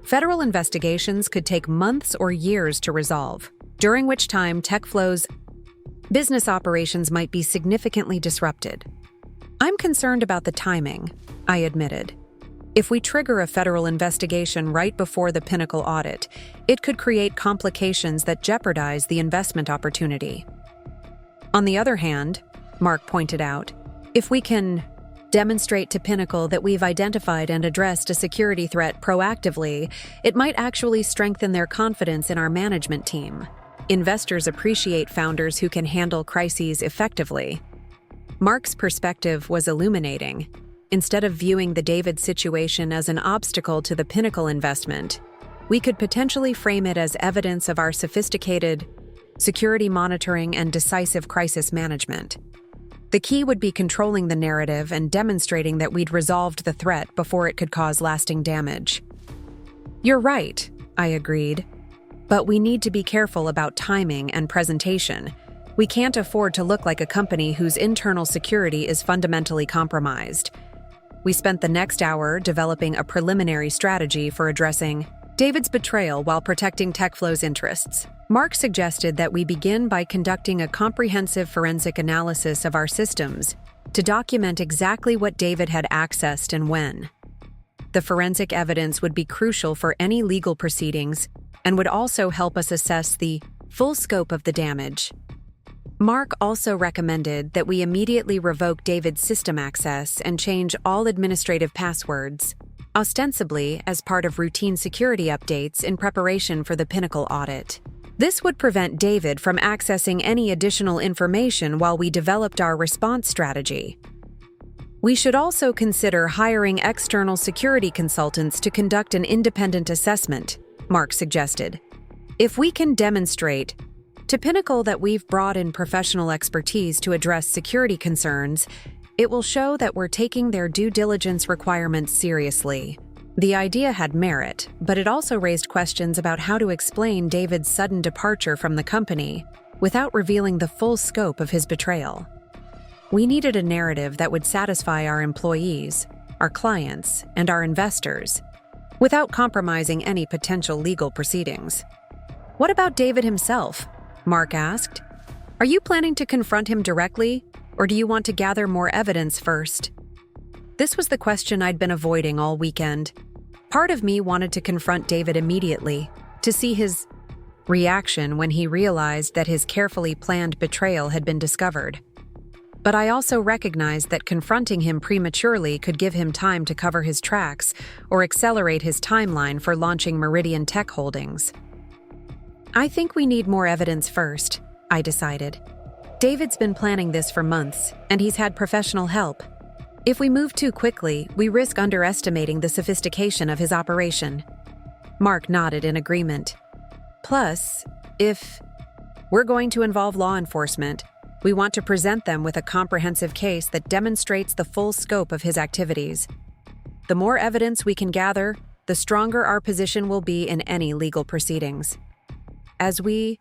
Federal investigations could take months or years to resolve, during which time TechFlow's business operations might be significantly disrupted. I'm concerned about the timing," I admitted. "If we trigger a federal investigation right before the Pinnacle audit, it could create complications that jeopardize the investment opportunity. On the other hand," Mark pointed out, "if we can demonstrate to Pinnacle that we've identified and addressed a security threat proactively, it might actually strengthen their confidence in our management team. Investors appreciate founders who can handle crises effectively." Mark's perspective was illuminating. Instead of viewing the David situation as an obstacle to the Pinnacle investment, we could potentially frame it as evidence of our sophisticated security monitoring and decisive crisis management. The key would be controlling the narrative and demonstrating that we'd resolved the threat before it could cause lasting damage. "You're right," I agreed. "But we need to be careful about timing and presentation. We can't afford to look like a company whose internal security is fundamentally compromised." We spent the next hour developing a preliminary strategy for addressing David's betrayal while protecting TechFlow's interests. Mark suggested that we begin by conducting a comprehensive forensic analysis of our systems to document exactly what David had accessed and when. The forensic evidence would be crucial for any legal proceedings and would also help us assess the full scope of the damage. Mark also recommended that we immediately revoke David's system access and change all administrative passwords, ostensibly as part of routine security updates in preparation for the Pinnacle audit. This would prevent David from accessing any additional information while we developed our response strategy. We should also consider hiring external security consultants to conduct an independent assessment, Mark suggested. If we can demonstrate to Pinnacle that we've brought in professional expertise to address security concerns, it will show that we're taking their due diligence requirements seriously. The idea had merit, but it also raised questions about how to explain David's sudden departure from the company without revealing the full scope of his betrayal. We needed a narrative that would satisfy our employees, our clients, and our investors, without compromising any potential legal proceedings. "What about David himself?" Mark asked. "Are you planning to confront him directly, or do you want to gather more evidence first?" This was the question I'd been avoiding all weekend. Part of me wanted to confront David immediately, to see his reaction when he realized that his carefully planned betrayal had been discovered. But I also recognized that confronting him prematurely could give him time to cover his tracks or accelerate his timeline for launching Meridian Tech Holdings. "I think we need more evidence first," I decided. "David's been planning this for months, and he's had professional help. If we move too quickly, we risk underestimating the sophistication of his operation." Mark nodded in agreement. "Plus, if we're going to involve law enforcement, we want to present them with a comprehensive case that demonstrates the full scope of his activities. The more evidence we can gather, the stronger our position will be in any legal proceedings." As we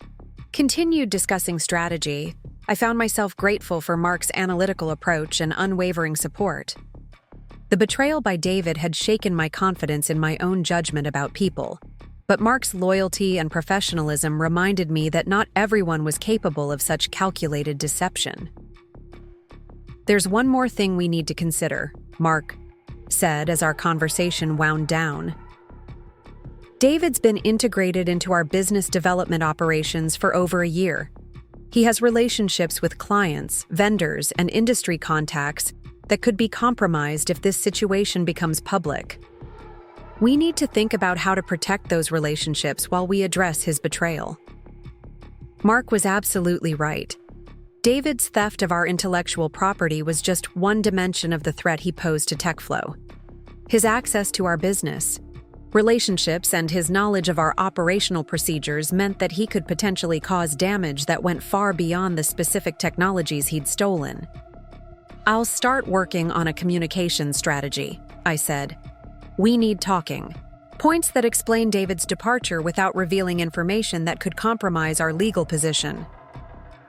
continued discussing strategy, I found myself grateful for Mark's analytical approach and unwavering support. The betrayal by David had shaken my confidence in my own judgment about people, but Mark's loyalty and professionalism reminded me that not everyone was capable of such calculated deception. "There's one more thing we need to consider," Mark said as our conversation wound down. "David's been integrated into our business development operations for over a year. He has relationships with clients, vendors, and industry contacts that could be compromised if this situation becomes public. We need to think about how to protect those relationships while we address his betrayal." Mark was absolutely right. David's theft of our intellectual property was just one dimension of the threat he posed to TechFlow. His access to our business, relationships, and his knowledge of our operational procedures meant that he could potentially cause damage that went far beyond the specific technologies he'd stolen. "I'll start working on a communication strategy," I said. "We need talking points that explain David's departure without revealing information that could compromise our legal position."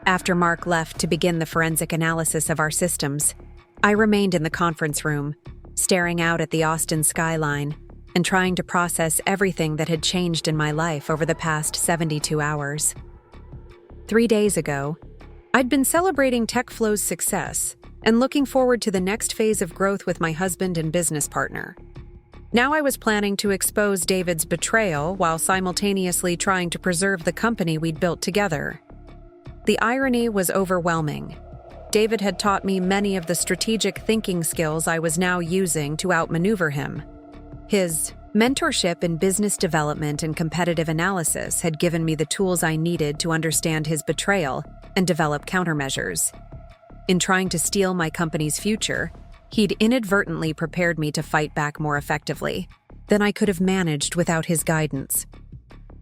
After Mark left to begin the forensic analysis of our systems, I remained in the conference room, staring out at the Austin skyline and trying to process everything that had changed in my life over the past 72 hours. 3 days ago, I'd been celebrating TechFlow's success and looking forward to the next phase of growth with my husband and business partner. Now I was planning to expose David's betrayal while simultaneously trying to preserve the company we'd built together. The irony was overwhelming. David had taught me many of the strategic thinking skills I was now using to outmaneuver him. His mentorship in business development and competitive analysis had given me the tools I needed to understand his betrayal and develop countermeasures. In trying to steal my company's future, he'd inadvertently prepared me to fight back more effectively than I could have managed without his guidance.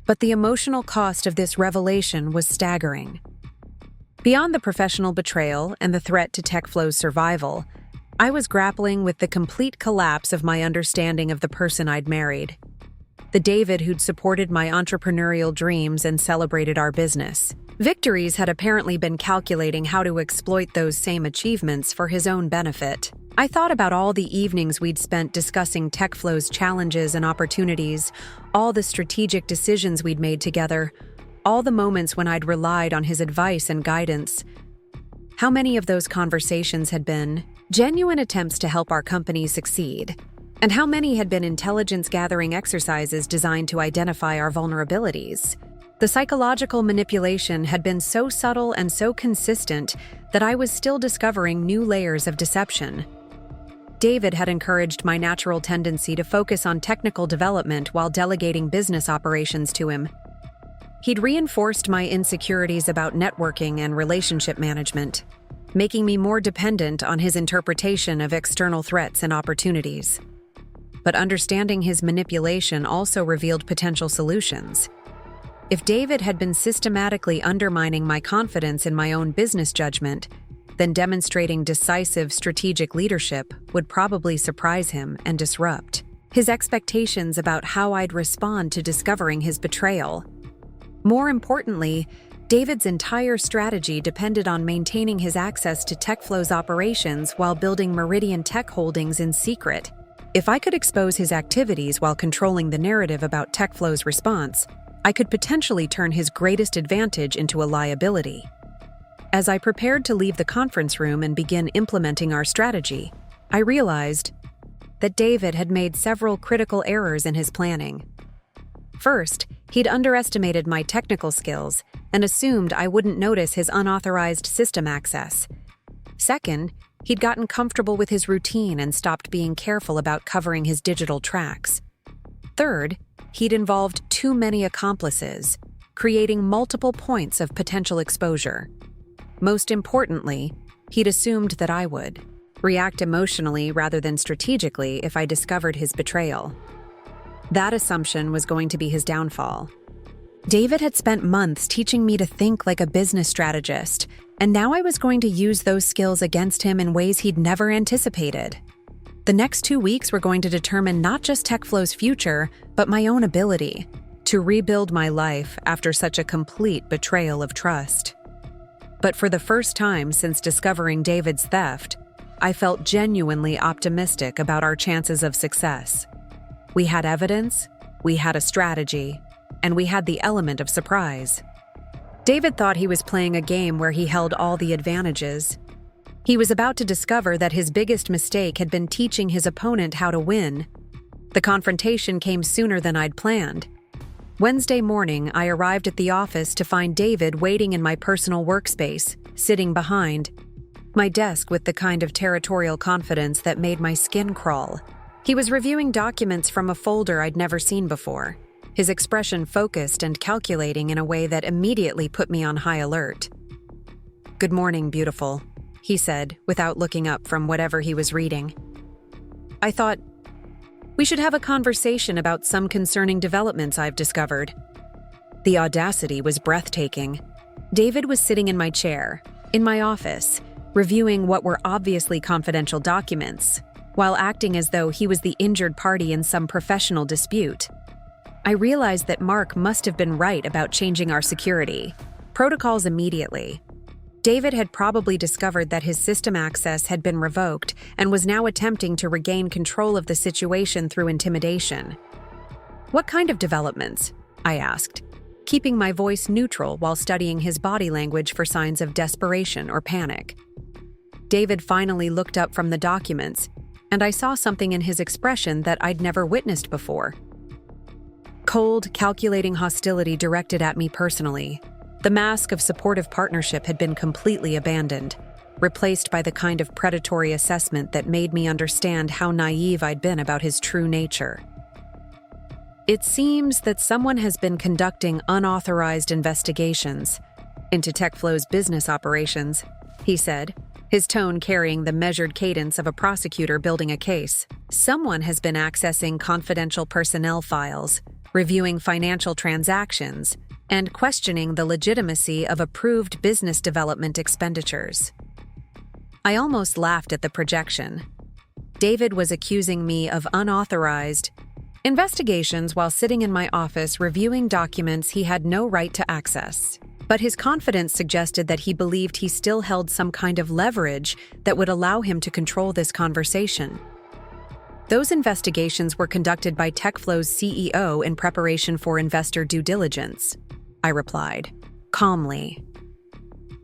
But the emotional cost of this revelation was staggering. Beyond the professional betrayal and the threat to TechFlow's survival, I was grappling with the complete collapse of my understanding of the person I'd married. The David who'd supported my entrepreneurial dreams and celebrated our business. Victories had apparently been calculating how to exploit those same achievements for his own benefit. I thought about all the evenings we'd spent discussing TechFlow's challenges and opportunities, all the strategic decisions we'd made together, all the moments when I'd relied on his advice and guidance. How many of those conversations had been genuine attempts to help our company succeed, and how many had been intelligence-gathering exercises designed to identify our vulnerabilities? The psychological manipulation had been so subtle and so consistent that I was still discovering new layers of deception. David had encouraged my natural tendency to focus on technical development while delegating business operations to him. He'd reinforced my insecurities about networking and relationship management, making me more dependent on his interpretation of external threats and opportunities. But understanding his manipulation also revealed potential solutions. If David had been systematically undermining my confidence in my own business judgment, then demonstrating decisive strategic leadership would probably surprise him and disrupt his expectations about how I'd respond to discovering his betrayal. More importantly, David's entire strategy depended on maintaining his access to TechFlow's operations while building Meridian Tech Holdings in secret. If I could expose his activities while controlling the narrative about TechFlow's response, I could potentially turn his greatest advantage into a liability. As I prepared to leave the conference room and begin implementing our strategy, I realized that David had made several critical errors in his planning. First, he'd underestimated my technical skills and assumed I wouldn't notice his unauthorized system access. Second, he'd gotten comfortable with his routine and stopped being careful about covering his digital tracks. Third, he'd involved too many accomplices, creating multiple points of potential exposure. Most importantly, he'd assumed that I would react emotionally rather than strategically if I discovered his betrayal. That assumption was going to be his downfall. David had spent months teaching me to think like a business strategist, and now I was going to use those skills against him in ways he'd never anticipated. The next 2 weeks were going to determine not just TechFlow's future, but my own ability to rebuild my life after such a complete betrayal of trust. But for the first time since discovering David's theft, I felt genuinely optimistic about our chances of success. We had evidence, we had a strategy, and we had the element of surprise. David thought he was playing a game where he held all the advantages. He was about to discover that his biggest mistake had been teaching his opponent how to win. The confrontation came sooner than I'd planned. Wednesday morning, I arrived at the office to find David waiting in my personal workspace, sitting behind my desk with the kind of territorial confidence that made my skin crawl. He was reviewing documents from a folder I'd never seen before, his expression focused and calculating in a way that immediately put me on high alert. "Good morning, beautiful," he said, without looking up from whatever he was reading. I thought, we should have a conversation about some concerning developments I've discovered. The audacity was breathtaking. David was sitting in my chair, in my office, reviewing what were obviously confidential documents, while acting as though he was the injured party in some professional dispute. I realized that Mark must have been right about changing our security protocols immediately. David had probably discovered that his system access had been revoked and was now attempting to regain control of the situation through intimidation. "What kind of developments?" I asked, keeping my voice neutral while studying his body language for signs of desperation or panic. David finally looked up from the documents, and I saw something in his expression that I'd never witnessed before. Cold, calculating hostility directed at me personally. The mask of supportive partnership had been completely abandoned, replaced by the kind of predatory assessment that made me understand how naive I'd been about his true nature. "It seems that someone has been conducting unauthorized investigations into TechFlow's business operations," he said, his tone carrying the measured cadence of a prosecutor building a case. "Someone has been accessing confidential personnel files, reviewing financial transactions, and questioning the legitimacy of approved business development expenditures." I almost laughed at the projection. David was accusing me of unauthorized investigations while sitting in my office reviewing documents he had no right to access. But his confidence suggested that he believed he still held some kind of leverage that would allow him to control this conversation. "Those investigations were conducted by TechFlow's CEO in preparation for investor due diligence," I replied, calmly.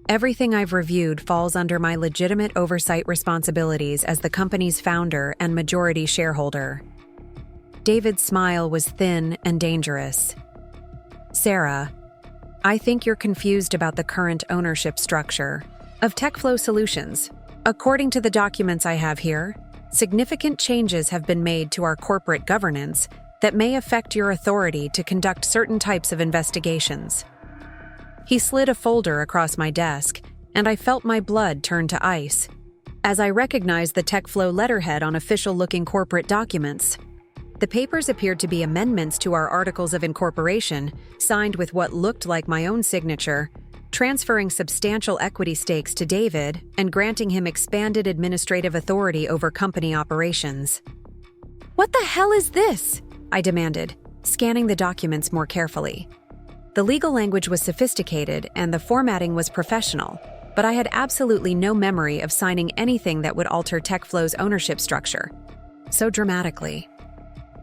"Everything I've reviewed falls under my legitimate oversight responsibilities as the company's founder and majority shareholder." David's smile was thin and dangerous. "Sarah, I think you're confused about the current ownership structure of TechFlow Solutions. According to the documents I have here, significant changes have been made to our corporate governance that may affect your authority to conduct certain types of investigations. He slid a folder across my desk, and I felt my blood turn to ice as I recognized the TechFlow letterhead on official-looking corporate documents. The papers appeared to be amendments to our Articles of Incorporation, signed with what looked like my own signature, transferring substantial equity stakes to David and granting him expanded administrative authority over company operations. "What the hell is this?" I demanded, scanning the documents more carefully. The legal language was sophisticated and the formatting was professional, but I had absolutely no memory of signing anything that would alter TechFlow's ownership structure so dramatically.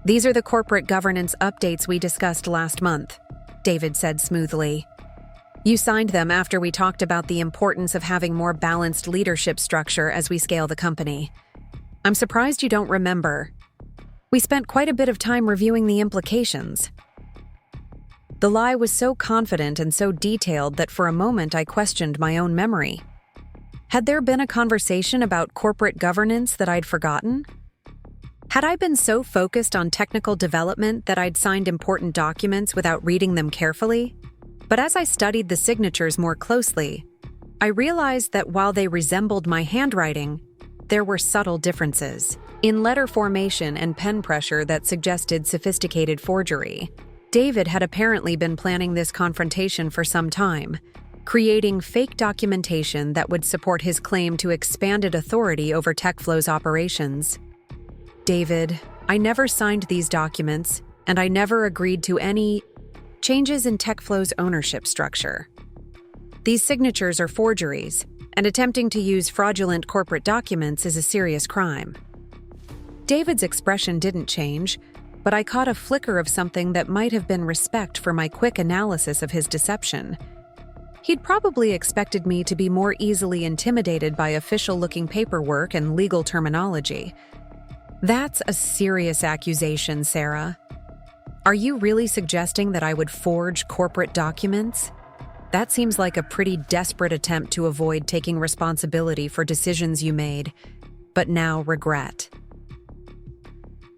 "These are the corporate governance updates we discussed last month," David said smoothly. "You signed them after we talked about the importance of having more balanced leadership structure as we scale the company. I'm surprised you don't remember. We spent quite a bit of time reviewing the implications." The lie was so confident and so detailed that for a moment I questioned my own memory. Had there been a conversation about corporate governance that I'd forgotten? Had I been so focused on technical development that I'd signed important documents without reading them carefully? But as I studied the signatures more closely, I realized that while they resembled my handwriting, there were subtle differences in letter formation and pen pressure that suggested sophisticated forgery. David had apparently been planning this confrontation for some time, creating fake documentation that would support his claim to expanded authority over TechFlow's operations. "David, I never signed these documents, and I never agreed to any changes in TechFlow's ownership structure. These signatures are forgeries, and attempting to use fraudulent corporate documents is a serious crime." David's expression didn't change, but I caught a flicker of something that might have been respect for my quick analysis of his deception. He'd probably expected me to be more easily intimidated by official-looking paperwork and legal terminology. "That's a serious accusation, Sarah. Are you really suggesting that I would forge corporate documents? That seems like a pretty desperate attempt to avoid taking responsibility for decisions you made, but now regret."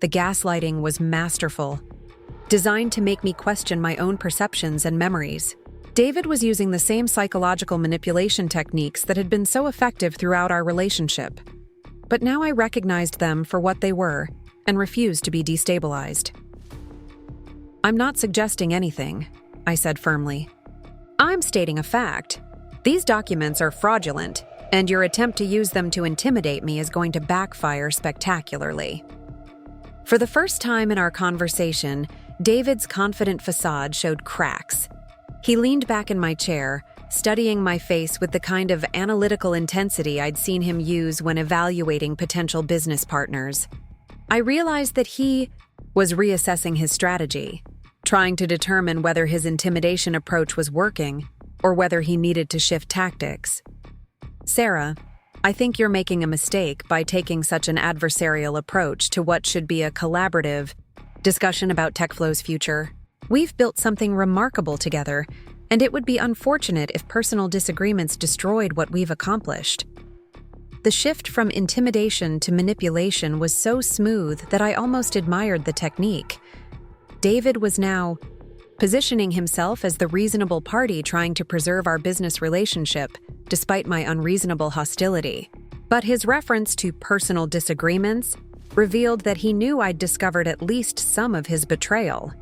The gaslighting was masterful, designed to make me question my own perceptions and memories. David was using the same psychological manipulation techniques that had been so effective throughout our relationship. But now I recognized them for what they were and refused to be destabilized. "I'm not suggesting anything," I said firmly. "I'm stating a fact. These documents are fraudulent, and your attempt to use them to intimidate me is going to backfire spectacularly." For the first time in our conversation, David's confident facade showed cracks. He leaned back in my chair, studying my face with the kind of analytical intensity I'd seen him use when evaluating potential business partners. I realized that he was reassessing his strategy, trying to determine whether his intimidation approach was working or whether he needed to shift tactics. "Sarah, I think you're making a mistake by taking such an adversarial approach to what should be a collaborative discussion about TechFlow's future. We've built something remarkable together, and it would be unfortunate if personal disagreements destroyed what we've accomplished." The shift from intimidation to manipulation was so smooth that I almost admired the technique. David was now positioning himself as the reasonable party trying to preserve our business relationship, despite my unreasonable hostility. But his reference to personal disagreements revealed that he knew I'd discovered at least some of his betrayal.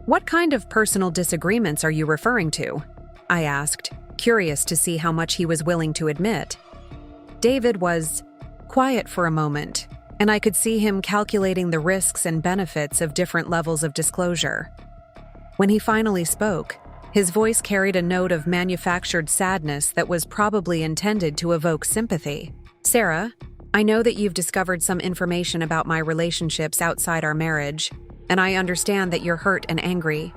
"What kind of personal disagreements are you referring to?" I asked, curious to see how much he was willing to admit. David was quiet for a moment, and I could see him calculating the risks and benefits of different levels of disclosure. When he finally spoke, his voice carried a note of manufactured sadness that was probably intended to evoke sympathy. "Sarah, I know that you've discovered some information about my relationships outside our marriage, and I understand that you're hurt and angry.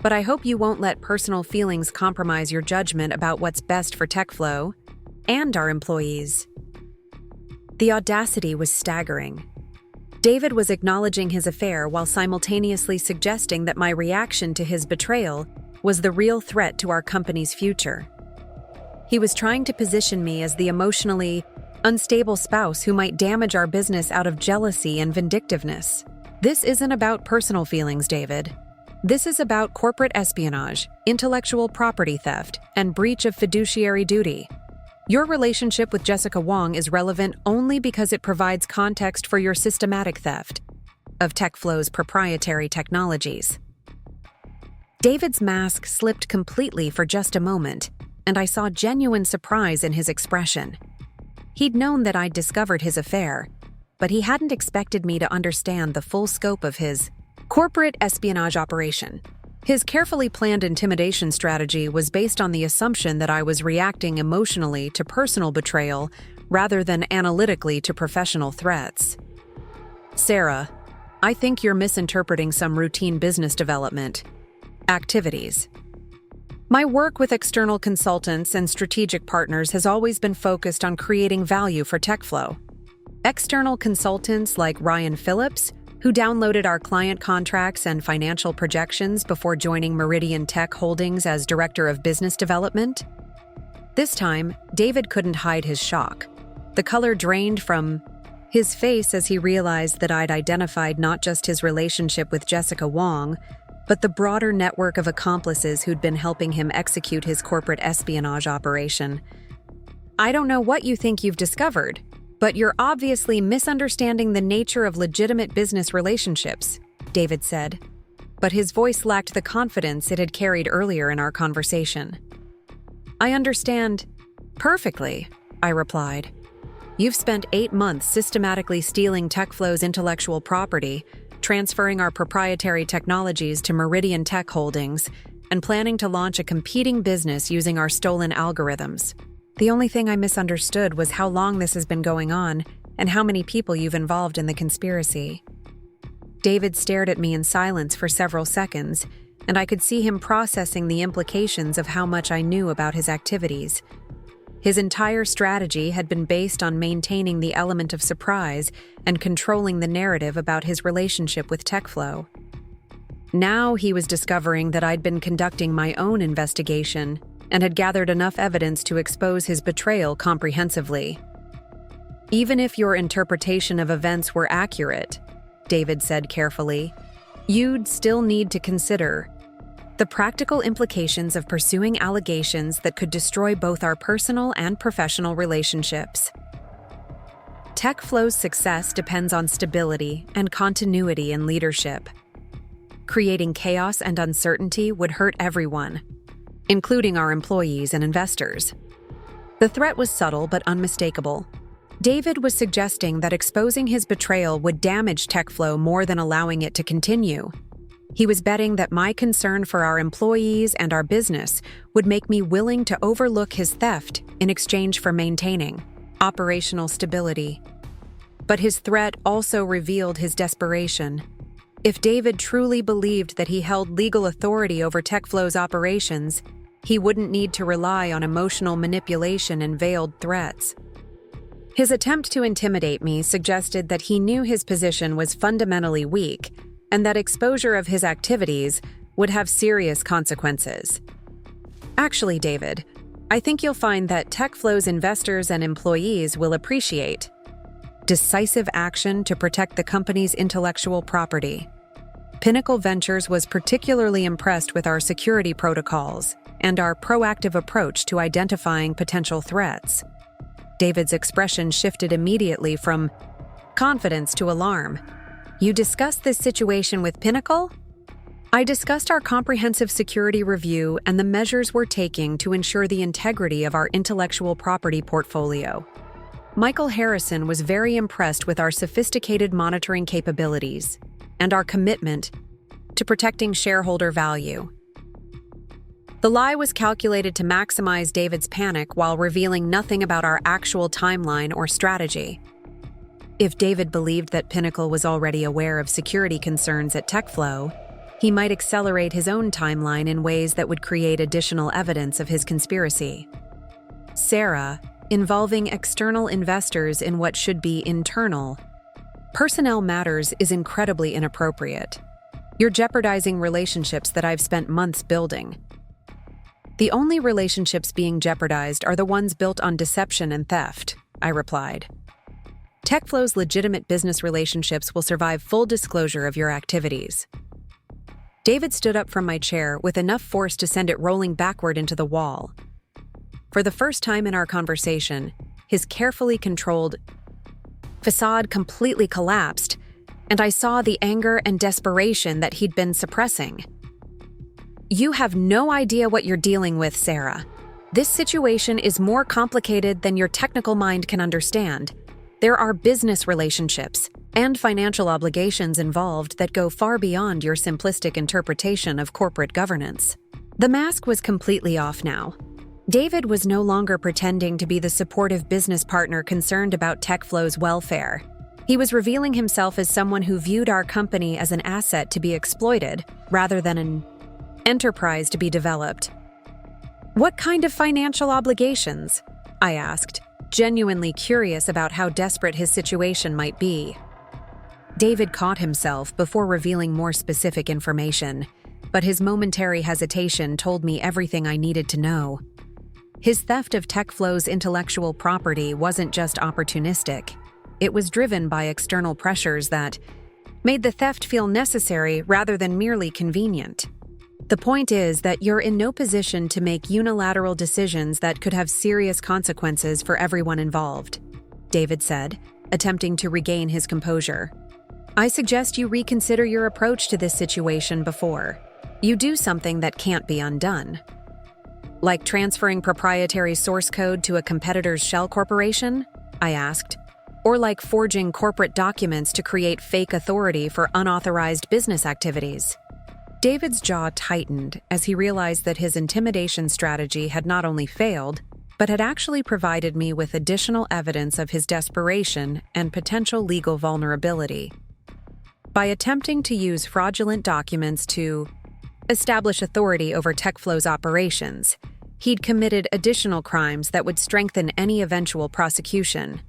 But I hope you won't let personal feelings compromise your judgment about what's best for TechFlow and our employees." The audacity was staggering. David was acknowledging his affair while simultaneously suggesting that my reaction to his betrayal was the real threat to our company's future. He was trying to position me as the emotionally unstable spouse who might damage our business out of jealousy and vindictiveness. This isn't about personal feelings, David. This is about corporate espionage, intellectual property theft, and breach of fiduciary duty. Your relationship with Jessica Wong is relevant only because it provides context for your systematic theft of TechFlow's proprietary technologies. David's mask slipped completely for just a moment, and I saw genuine surprise in his expression. He'd known that I'd discovered his affair, but he hadn't expected me to understand the full scope of his corporate espionage operation. His carefully planned intimidation strategy was based on the assumption that I was reacting emotionally to personal betrayal rather than analytically to professional threats. Sarah, I think you're misinterpreting some routine business development activities. My work with external consultants and strategic partners has always been focused on creating value for TechFlow. External consultants like Ryan Phillips, who downloaded our client contracts and financial projections before joining Meridian Tech Holdings as Director of Business Development. This time, David couldn't hide his shock. The color drained from his face as he realized that I'd identified not just his relationship with Jessica Wong, but the broader network of accomplices who'd been helping him execute his corporate espionage operation. I don't know what you think you've discovered, but you're obviously misunderstanding the nature of legitimate business relationships, David said, but his voice lacked the confidence it had carried earlier in our conversation. I understand perfectly, I replied. You've spent 8 months systematically stealing TechFlow's intellectual property, transferring our proprietary technologies to Meridian Tech Holdings, and planning to launch a competing business using our stolen algorithms. The only thing I misunderstood was how long this has been going on and how many people you've involved in the conspiracy. David stared at me in silence for several seconds, and I could see him processing the implications of how much I knew about his activities. His entire strategy had been based on maintaining the element of surprise and controlling the narrative about his relationship with TechFlow. Now he was discovering that I'd been conducting my own investigation and had gathered enough evidence to expose his betrayal comprehensively. Even if your interpretation of events were accurate, David said carefully, you'd still need to consider the practical implications of pursuing allegations that could destroy both our personal and professional relationships. TechFlow's success depends on stability and continuity in leadership. Creating chaos and uncertainty would hurt everyone, including our employees and investors. The threat was subtle but unmistakable. David was suggesting that exposing his betrayal would damage TechFlow more than allowing it to continue. He was betting that my concern for our employees and our business would make me willing to overlook his theft in exchange for maintaining operational stability. But his threat also revealed his desperation. If David truly believed that he held legal authority over TechFlow's operations, he wouldn't need to rely on emotional manipulation and veiled threats. His attempt to intimidate me suggested that he knew his position was fundamentally weak and that exposure of his activities would have serious consequences. Actually, David, I think you'll find that TechFlow's investors and employees will appreciate decisive action to protect the company's intellectual property. Pinnacle Ventures was particularly impressed with our security protocols and our proactive approach to identifying potential threats. David's expression shifted immediately from confidence to alarm. You discussed this situation with Pinnacle? I discussed our comprehensive security review and the measures we're taking to ensure the integrity of our intellectual property portfolio. Michael Harrison was very impressed with our sophisticated monitoring capabilities and our commitment to protecting shareholder value. The lie was calculated to maximize David's panic while revealing nothing about our actual timeline or strategy. If David believed that Pinnacle was already aware of security concerns at TechFlow, he might accelerate his own timeline in ways that would create additional evidence of his conspiracy. Sarah, involving external investors in what should be internal personnel matters is incredibly inappropriate. You're jeopardizing relationships that I've spent months building. The only relationships being jeopardized are the ones built on deception and theft, I replied. TechFlow's legitimate business relationships will survive full disclosure of your activities. David stood up from my chair with enough force to send it rolling backward into the wall. For the first time in our conversation, his carefully controlled facade completely collapsed, and I saw the anger and desperation that he'd been suppressing. You have no idea what you're dealing with, Sarah. This situation is more complicated than your technical mind can understand. There are business relationships and financial obligations involved that go far beyond your simplistic interpretation of corporate governance. The mask was completely off now. David was no longer pretending to be the supportive business partner concerned about TechFlow's welfare. He was revealing himself as someone who viewed our company as an asset to be exploited rather than an enterprise to be developed. What kind of financial obligations? I asked, genuinely curious about how desperate his situation might be. David caught himself before revealing more specific information, but his momentary hesitation told me everything I needed to know. His theft of TechFlow's intellectual property wasn't just opportunistic. It was driven by external pressures that made the theft feel necessary rather than merely convenient. The point is that you're in no position to make unilateral decisions that could have serious consequences for everyone involved, David said, attempting to regain his composure. I suggest you reconsider your approach to this situation before you do something that can't be undone. Like transferring proprietary source code to a competitor's shell corporation? I asked. Or like forging corporate documents to create fake authority for unauthorized business activities? David's jaw tightened as he realized that his intimidation strategy had not only failed, but had actually provided me with additional evidence of his desperation and potential legal vulnerability. By attempting to use fraudulent documents to establish authority over TechFlow's operations, he'd committed additional crimes that would strengthen any eventual prosecution.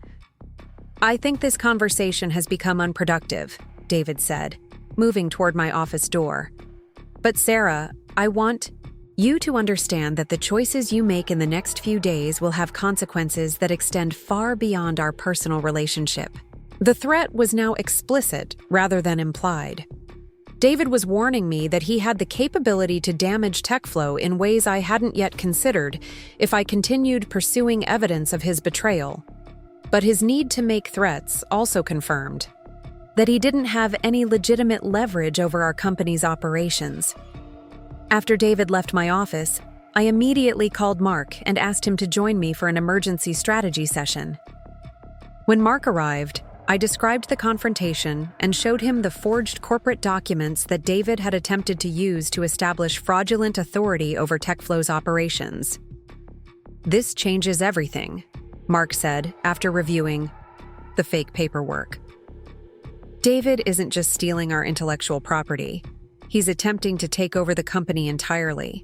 I think this conversation has become unproductive, David said, moving toward my office door. But Sarah, I want you to understand that the choices you make in the next few days will have consequences that extend far beyond our personal relationship. The threat was now explicit rather than implied. David was warning me that he had the capability to damage TechFlow in ways I hadn't yet considered if I continued pursuing evidence of his betrayal. But his need to make threats also confirmed that he didn't have any legitimate leverage over our company's operations. After David left my office, I immediately called Mark and asked him to join me for an emergency strategy session. When Mark arrived, I described the confrontation and showed him the forged corporate documents that David had attempted to use to establish fraudulent authority over TechFlow's operations. This changes everything, Mark said after reviewing the fake paperwork. David isn't just stealing our intellectual property. He's attempting to take over the company entirely.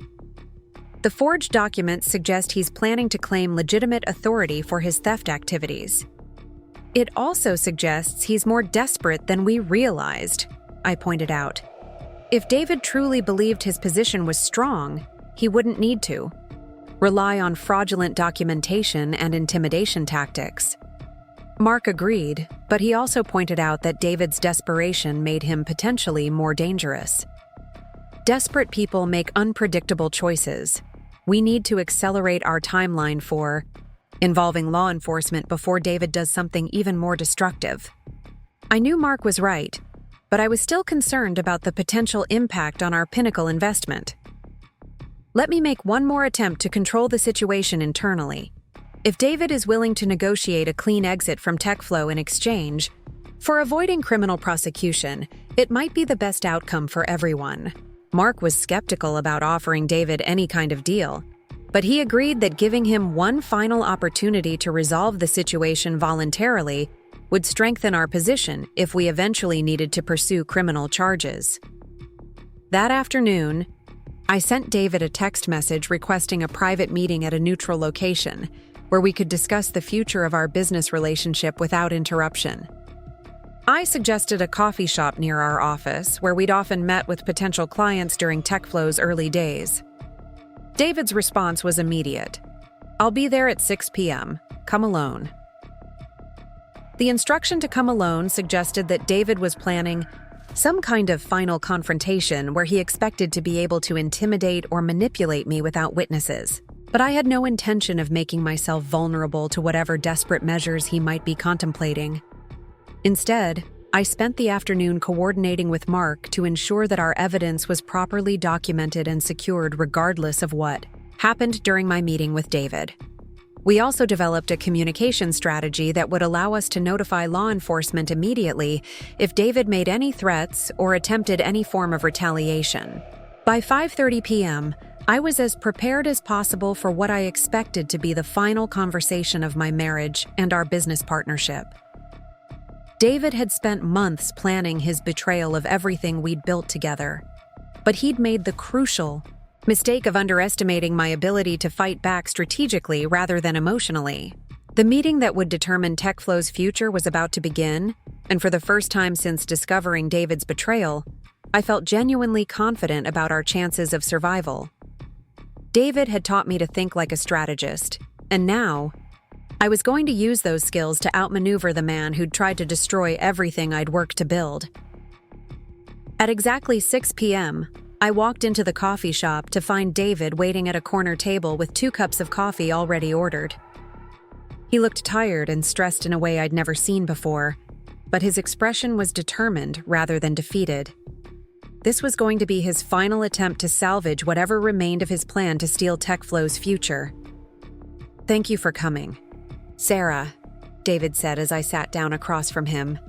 The forged documents suggest he's planning to claim legitimate authority for his theft activities. It also suggests he's more desperate than we realized, I pointed out. If David truly believed his position was strong, he wouldn't need to rely on fraudulent documentation and intimidation tactics. Mark agreed, but he also pointed out that David's desperation made him potentially more dangerous. Desperate people make unpredictable choices. We need to accelerate our timeline for involving law enforcement before David does something even more destructive. I knew Mark was right, but I was still concerned about the potential impact on our Pinnacle investment. Let me make one more attempt to control the situation internally. If David is willing to negotiate a clean exit from TechFlow in exchange for avoiding criminal prosecution, it might be the best outcome for everyone. Mark was skeptical about offering David any kind of deal, but he agreed that giving him one final opportunity to resolve the situation voluntarily would strengthen our position if we eventually needed to pursue criminal charges. That afternoon, I sent David a text message requesting a private meeting at a neutral location where we could discuss the future of our business relationship without interruption. I suggested a coffee shop near our office where we'd often met with potential clients during TechFlow's early days. David's response was immediate. "I'll be there at 6 p.m. Come alone." The instruction to come alone suggested that David was planning some kind of final confrontation where he expected to be able to intimidate or manipulate me without witnesses. But I had no intention of making myself vulnerable to whatever desperate measures he might be contemplating. Instead, I spent the afternoon coordinating with Mark to ensure that our evidence was properly documented and secured regardless of what happened during my meeting with David. We also developed a communication strategy that would allow us to notify law enforcement immediately if David made any threats or attempted any form of retaliation. By 5:30 p.m., I was as prepared as possible for what I expected to be the final conversation of my marriage and our business partnership. David had spent months planning his betrayal of everything we'd built together, but he'd made the crucial mistake of underestimating my ability to fight back strategically rather than emotionally. The meeting that would determine TechFlow's future was about to begin, and for the first time since discovering David's betrayal, I felt genuinely confident about our chances of survival. David had taught me to think like a strategist, and now I was going to use those skills to outmaneuver the man who'd tried to destroy everything I'd worked to build. At exactly 6 p.m., I walked into the coffee shop to find David waiting at a corner table with 2 cups of coffee already ordered. He looked tired and stressed in a way I'd never seen before, but his expression was determined rather than defeated. This was going to be his final attempt to salvage whatever remained of his plan to steal TechFlow's future. "Thank you for coming, Sarah," David said as I sat down across from him.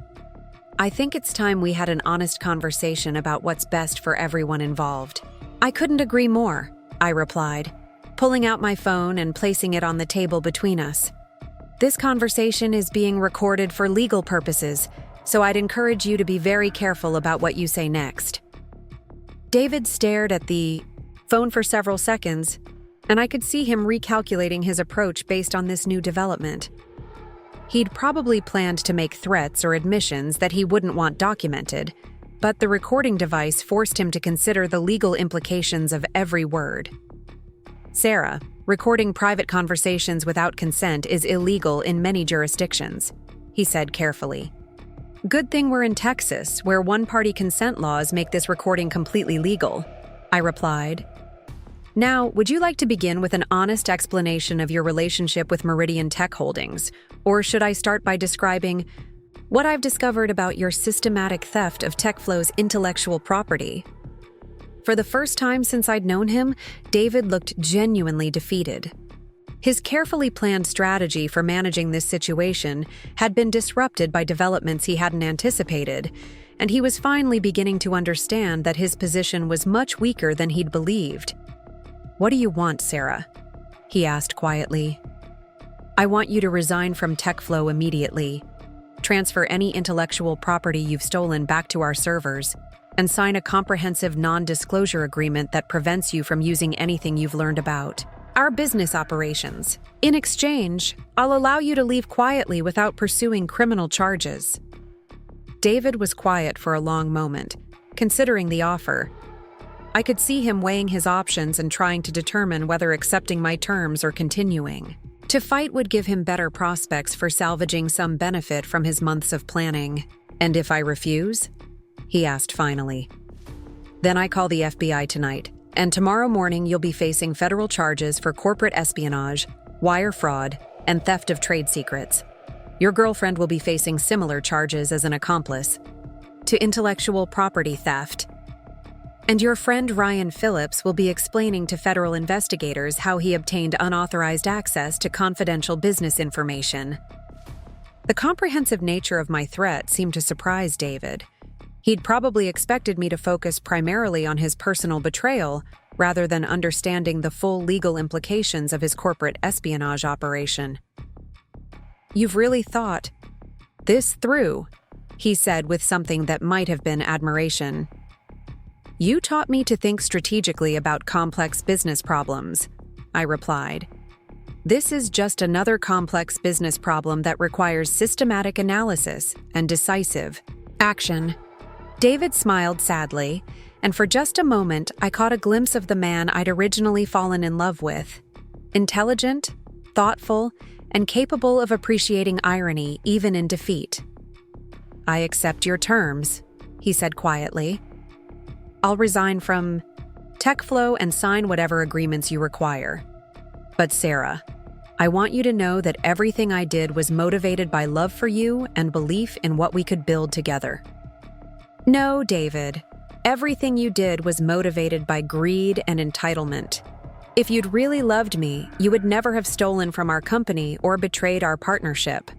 "I think it's time we had an honest conversation about what's best for everyone involved." "I couldn't agree more," I replied, pulling out my phone and placing it on the table between us. "This conversation is being recorded for legal purposes, so I'd encourage you to be very careful about what you say next." David stared at the phone for several seconds, and I could see him recalculating his approach based on this new development. He'd probably planned to make threats or admissions that he wouldn't want documented, but the recording device forced him to consider the legal implications of every word. "Sarah, recording private conversations without consent is illegal in many jurisdictions," he said carefully. "Good thing we're in Texas, where one-party consent laws make this recording completely legal," I replied. "Now, would you like to begin with an honest explanation of your relationship with Meridian Tech Holdings, or should I start by describing what I've discovered about your systematic theft of TechFlow's intellectual property?" For the first time since I'd known him, David looked genuinely defeated. His carefully planned strategy for managing this situation had been disrupted by developments he hadn't anticipated, and he was finally beginning to understand that his position was much weaker than he'd believed. "What do you want, Sarah?" he asked quietly. "I want you to resign from TechFlow immediately, transfer any intellectual property you've stolen back to our servers, and sign a comprehensive non-disclosure agreement that prevents you from using anything you've learned about our business operations. In exchange, I'll allow you to leave quietly without pursuing criminal charges." David was quiet for a long moment, considering the offer. I could see him weighing his options and trying to determine whether accepting my terms or continuing. To fight would give him better prospects for salvaging some benefit from his months of planning. "And if I refuse?" he asked finally. "Then I call the FBI tonight, and tomorrow morning you'll be facing federal charges for corporate espionage, wire fraud, and theft of trade secrets. Your girlfriend will be facing similar charges as an accomplice to intellectual property theft. And your friend Ryan Phillips will be explaining to federal investigators how he obtained unauthorized access to confidential business information." The comprehensive nature of my threat seemed to surprise David. He'd probably expected me to focus primarily on his personal betrayal rather than understanding the full legal implications of his corporate espionage operation. "You've really thought this through," he said with something that might have been admiration. "You taught me to think strategically about complex business problems," I replied. "This is just another complex business problem that requires systematic analysis and decisive action." David smiled sadly, and for just a moment I caught a glimpse of the man I'd originally fallen in love with. Intelligent, thoughtful, and capable of appreciating irony even in defeat. "I accept your terms," he said quietly. "I'll resign from TechFlow and sign whatever agreements you require. But Sarah, I want you to know that everything I did was motivated by love for you and belief in what we could build together." "No, David. Everything you did was motivated by greed and entitlement. If you'd really loved me, you would never have stolen from our company or betrayed our partnership."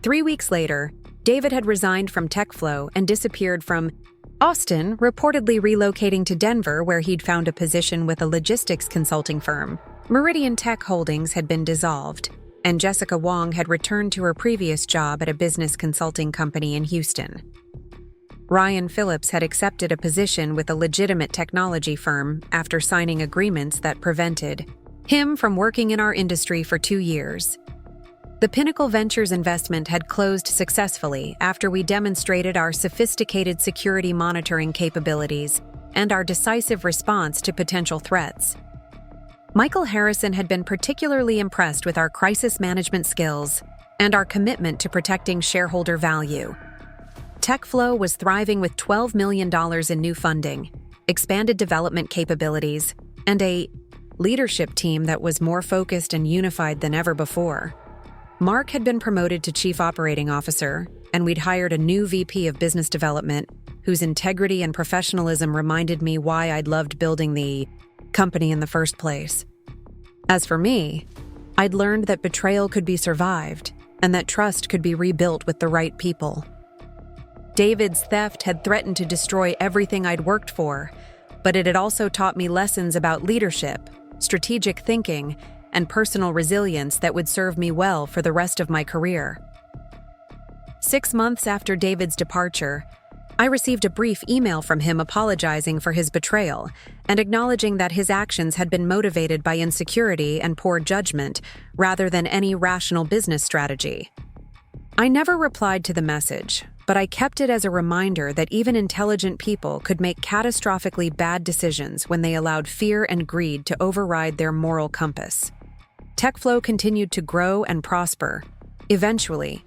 3 weeks later, David had resigned from TechFlow and disappeared from Austin, reportedly relocating to Denver, where he'd found a position with a logistics consulting firm. Meridian Tech Holdings had been dissolved, and Jessica Wong had returned to her previous job at a business consulting company in Houston. Ryan Phillips had accepted a position with a legitimate technology firm after signing agreements that prevented him from working in our industry for 2 years. The Pinnacle Ventures investment had closed successfully after we demonstrated our sophisticated security monitoring capabilities and our decisive response to potential threats. Michael Harrison had been particularly impressed with our crisis management skills and our commitment to protecting shareholder value. TechFlow was thriving with $12 million in new funding, expanded development capabilities, and a leadership team that was more focused and unified than ever before. Mark had been promoted to Chief Operating Officer, and we'd hired a new VP of Business Development whose integrity and professionalism reminded me why I'd loved building the company in the first place. As for me, I'd learned that betrayal could be survived and that trust could be rebuilt with the right people. David's theft had threatened to destroy everything I'd worked for, but it had also taught me lessons about leadership, strategic thinking, and personal resilience that would serve me well for the rest of my career. 6 months after David's departure, I received a brief email from him apologizing for his betrayal and acknowledging that his actions had been motivated by insecurity and poor judgment rather than any rational business strategy. I never replied to the message, but I kept it as a reminder that even intelligent people could make catastrophically bad decisions when they allowed fear and greed to override their moral compass. TechFlow continued to grow and prosper, eventually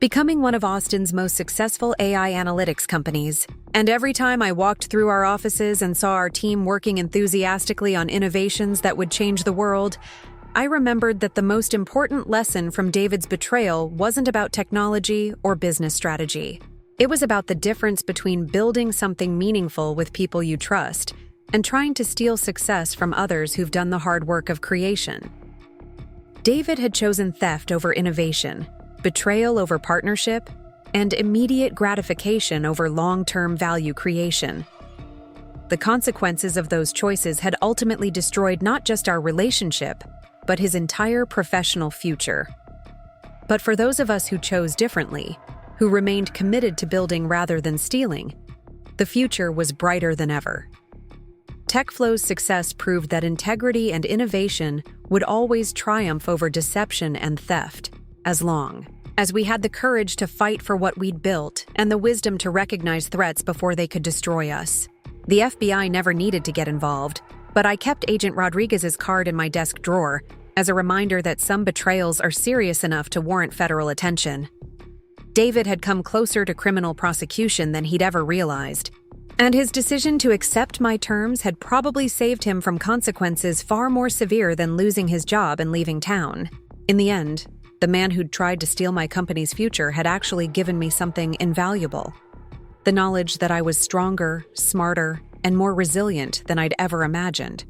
becoming one of Austin's most successful AI analytics companies. And every time I walked through our offices and saw our team working enthusiastically on innovations that would change the world, I remembered that the most important lesson from David's betrayal wasn't about technology or business strategy. It was about the difference between building something meaningful with people you trust and trying to steal success from others who've done the hard work of creation. David had chosen theft over innovation, betrayal over partnership, and immediate gratification over long-term value creation. The consequences of those choices had ultimately destroyed not just our relationship, but his entire professional future. But for those of us who chose differently, who remained committed to building rather than stealing, the future was brighter than ever. TechFlow's success proved that integrity and innovation would always triumph over deception and theft, as long as we had the courage to fight for what we'd built and the wisdom to recognize threats before they could destroy us. The FBI never needed to get involved, but I kept Agent Rodriguez's card in my desk drawer as a reminder that some betrayals are serious enough to warrant federal attention. David had come closer to criminal prosecution than he'd ever realized, and his decision to accept my terms had probably saved him from consequences far more severe than losing his job and leaving town. In the end, the man who'd tried to steal my company's future had actually given me something invaluable: the knowledge that I was stronger, smarter, and more resilient than I'd ever imagined.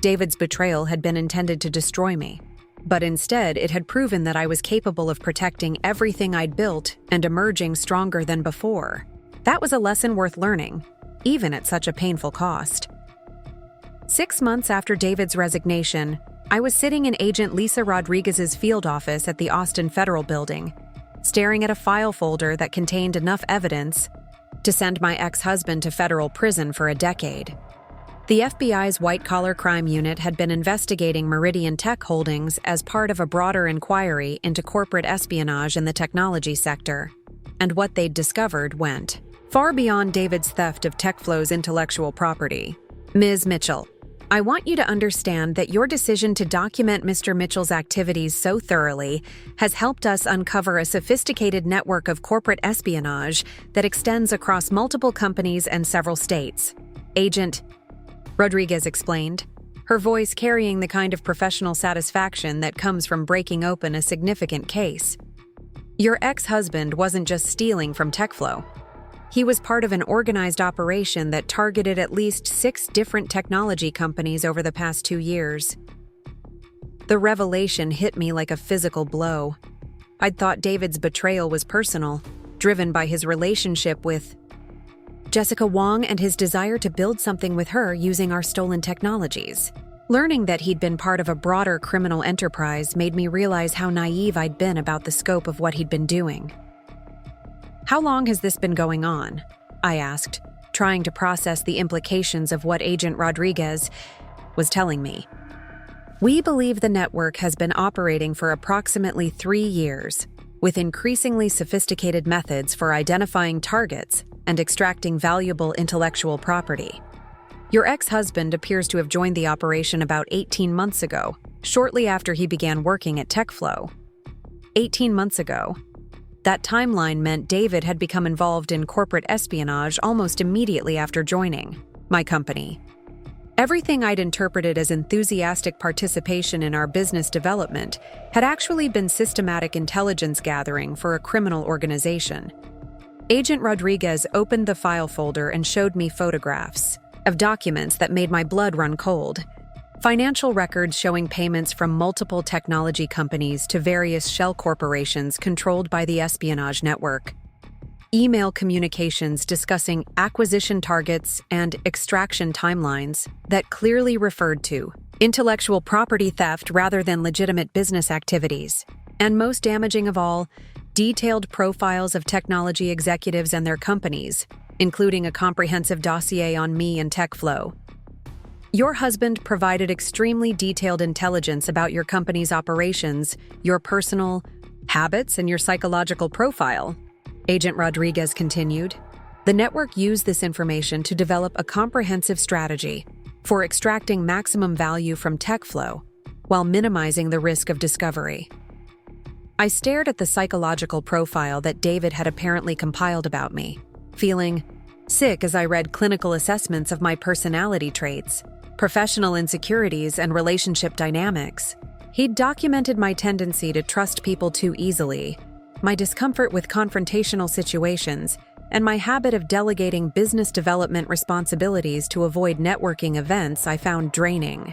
David's betrayal had been intended to destroy me, but instead it had proven that I was capable of protecting everything I'd built and emerging stronger than before. That was a lesson worth learning, even at such a painful cost. 6 months after David's resignation, I was sitting in Agent Lisa Rodriguez's field office at the Austin Federal Building, staring at a file folder that contained enough evidence to send my ex-husband to federal prison for a decade. The FBI's white-collar crime unit had been investigating Meridian Tech Holdings as part of a broader inquiry into corporate espionage in the technology sector, and what they'd discovered went far beyond David's theft of TechFlow's intellectual property. Ms. Mitchell, I want you to understand that your decision to document Mr. Mitchell's activities so thoroughly has helped us uncover a sophisticated network of corporate espionage that extends across multiple companies and several states. Agent Rodriguez explained, her voice carrying the kind of professional satisfaction that comes from breaking open a significant case. Your ex-husband wasn't just stealing from TechFlow. He was part of an organized operation that targeted at least 6 different technology companies over the past 2 years. The revelation hit me like a physical blow. I'd thought David's betrayal was personal, driven by his relationship with Jessica Wong and his desire to build something with her using our stolen technologies. Learning that he'd been part of a broader criminal enterprise made me realize how naive I'd been about the scope of what he'd been doing. How long has this been going on? I asked, trying to process the implications of what Agent Rodriguez was telling me. We believe the network has been operating for approximately 3 years, with increasingly sophisticated methods for identifying targets and extracting valuable intellectual property. Your ex-husband appears to have joined the operation about 18 months ago, shortly after he began working at TechFlow. 18 months ago. That timeline meant David had become involved in corporate espionage almost immediately after joining my company. Everything I'd interpreted as enthusiastic participation in our business development had actually been systematic intelligence gathering for a criminal organization. Agent Rodriguez opened the file folder and showed me photographs of documents that made my blood run cold. Financial records showing payments from multiple technology companies to various shell corporations controlled by the espionage network. Email communications discussing acquisition targets and extraction timelines that clearly referred to intellectual property theft rather than legitimate business activities. And most damaging of all, detailed profiles of technology executives and their companies, including a comprehensive dossier on me and TechFlow. Your husband provided extremely detailed intelligence about your company's operations, your personal habits, and your psychological profile, Agent Rodriguez continued. The network used this information to develop a comprehensive strategy for extracting maximum value from TechFlow while minimizing the risk of discovery. I stared at the psychological profile that David had apparently compiled about me, feeling sick as I read clinical assessments of my personality traits, professional insecurities, and relationship dynamics. He'd documented my tendency to trust people too easily, my discomfort with confrontational situations, and my habit of delegating business development responsibilities to avoid networking events I found draining.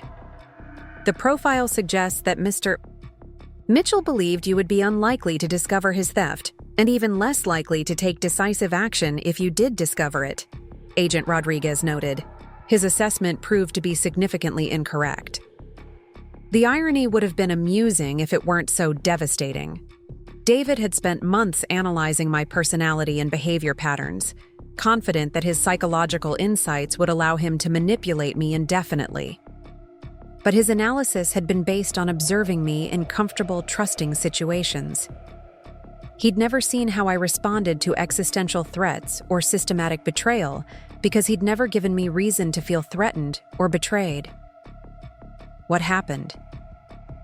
The profile suggests that Mr. Mitchell believed you would be unlikely to discover his theft, and even less likely to take decisive action if you did discover it, Agent Rodriguez noted. His assessment proved to be significantly incorrect. The irony would have been amusing if it weren't so devastating. David had spent months analyzing my personality and behavior patterns, confident that his psychological insights would allow him to manipulate me indefinitely. But his analysis had been based on observing me in comfortable, trusting situations. He'd never seen how I responded to existential threats or systematic betrayal because he'd never given me reason to feel threatened or betrayed. What happened?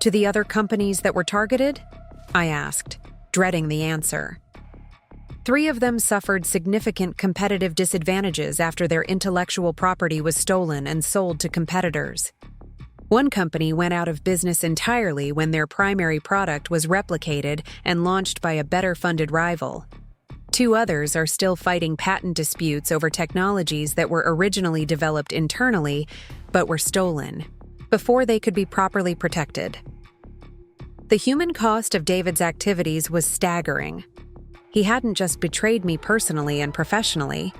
To the other companies that were targeted? I asked, dreading the answer. 3 of them suffered significant competitive disadvantages after their intellectual property was stolen and sold to competitors. One company went out of business entirely when their primary product was replicated and launched by a better-funded rival. 2 others are still fighting patent disputes over technologies that were originally developed internally but were stolen before they could be properly protected. The human cost of David's activities was staggering. He hadn't just betrayed me personally and professionally.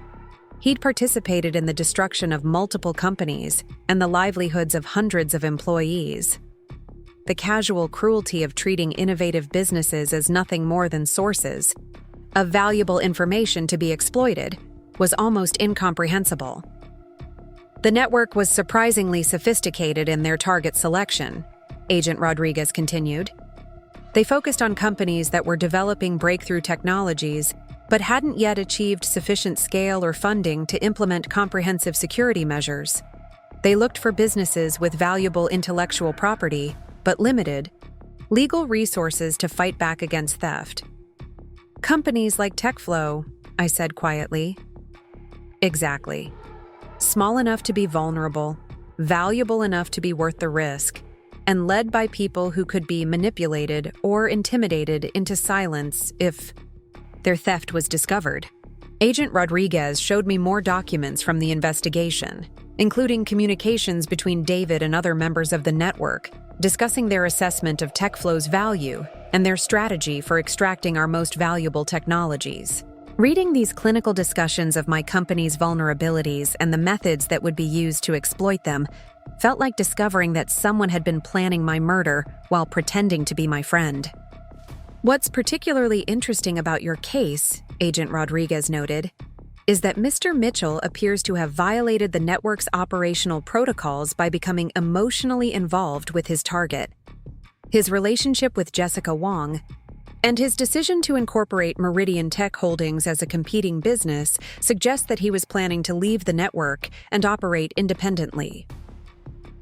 He'd participated in the destruction of multiple companies and the livelihoods of hundreds of employees. The casual cruelty of treating innovative businesses as nothing more than sources of valuable information to be exploited was almost incomprehensible. The network was surprisingly sophisticated in their target selection, Agent Rodriguez continued. They focused on companies that were developing breakthrough technologies but hadn't yet achieved sufficient scale or funding to implement comprehensive security measures. They looked for businesses with valuable intellectual property, but limited legal resources to fight back against theft. Companies like TechFlow, I said quietly. Exactly. Small enough to be vulnerable, valuable enough to be worth the risk, and led by people who could be manipulated or intimidated into silence if their theft was discovered. Agent Rodriguez showed me more documents from the investigation, including communications between David and other members of the network, discussing their assessment of TechFlow's value and their strategy for extracting our most valuable technologies. Reading these clinical discussions of my company's vulnerabilities and the methods that would be used to exploit them felt like discovering that someone had been planning my murder while pretending to be my friend. What's particularly interesting about your case, Agent Rodriguez noted, is that Mr. Mitchell appears to have violated the network's operational protocols by becoming emotionally involved with his target. His relationship with Jessica Wong and his decision to incorporate Meridian Tech Holdings as a competing business suggest that he was planning to leave the network and operate independently.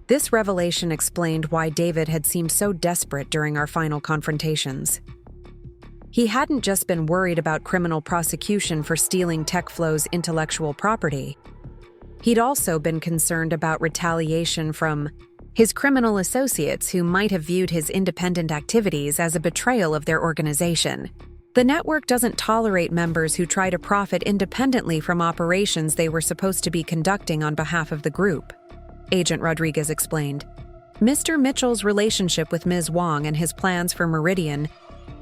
This revelation explained why David had seemed so desperate during our final confrontations. He hadn't just been worried about criminal prosecution for stealing TechFlow's intellectual property. He'd also been concerned about retaliation from his criminal associates who might have viewed his independent activities as a betrayal of their organization. The network doesn't tolerate members who try to profit independently from operations they were supposed to be conducting on behalf of the group, Agent Rodriguez explained. Mr. Mitchell's relationship with Ms. Wong and his plans for Meridian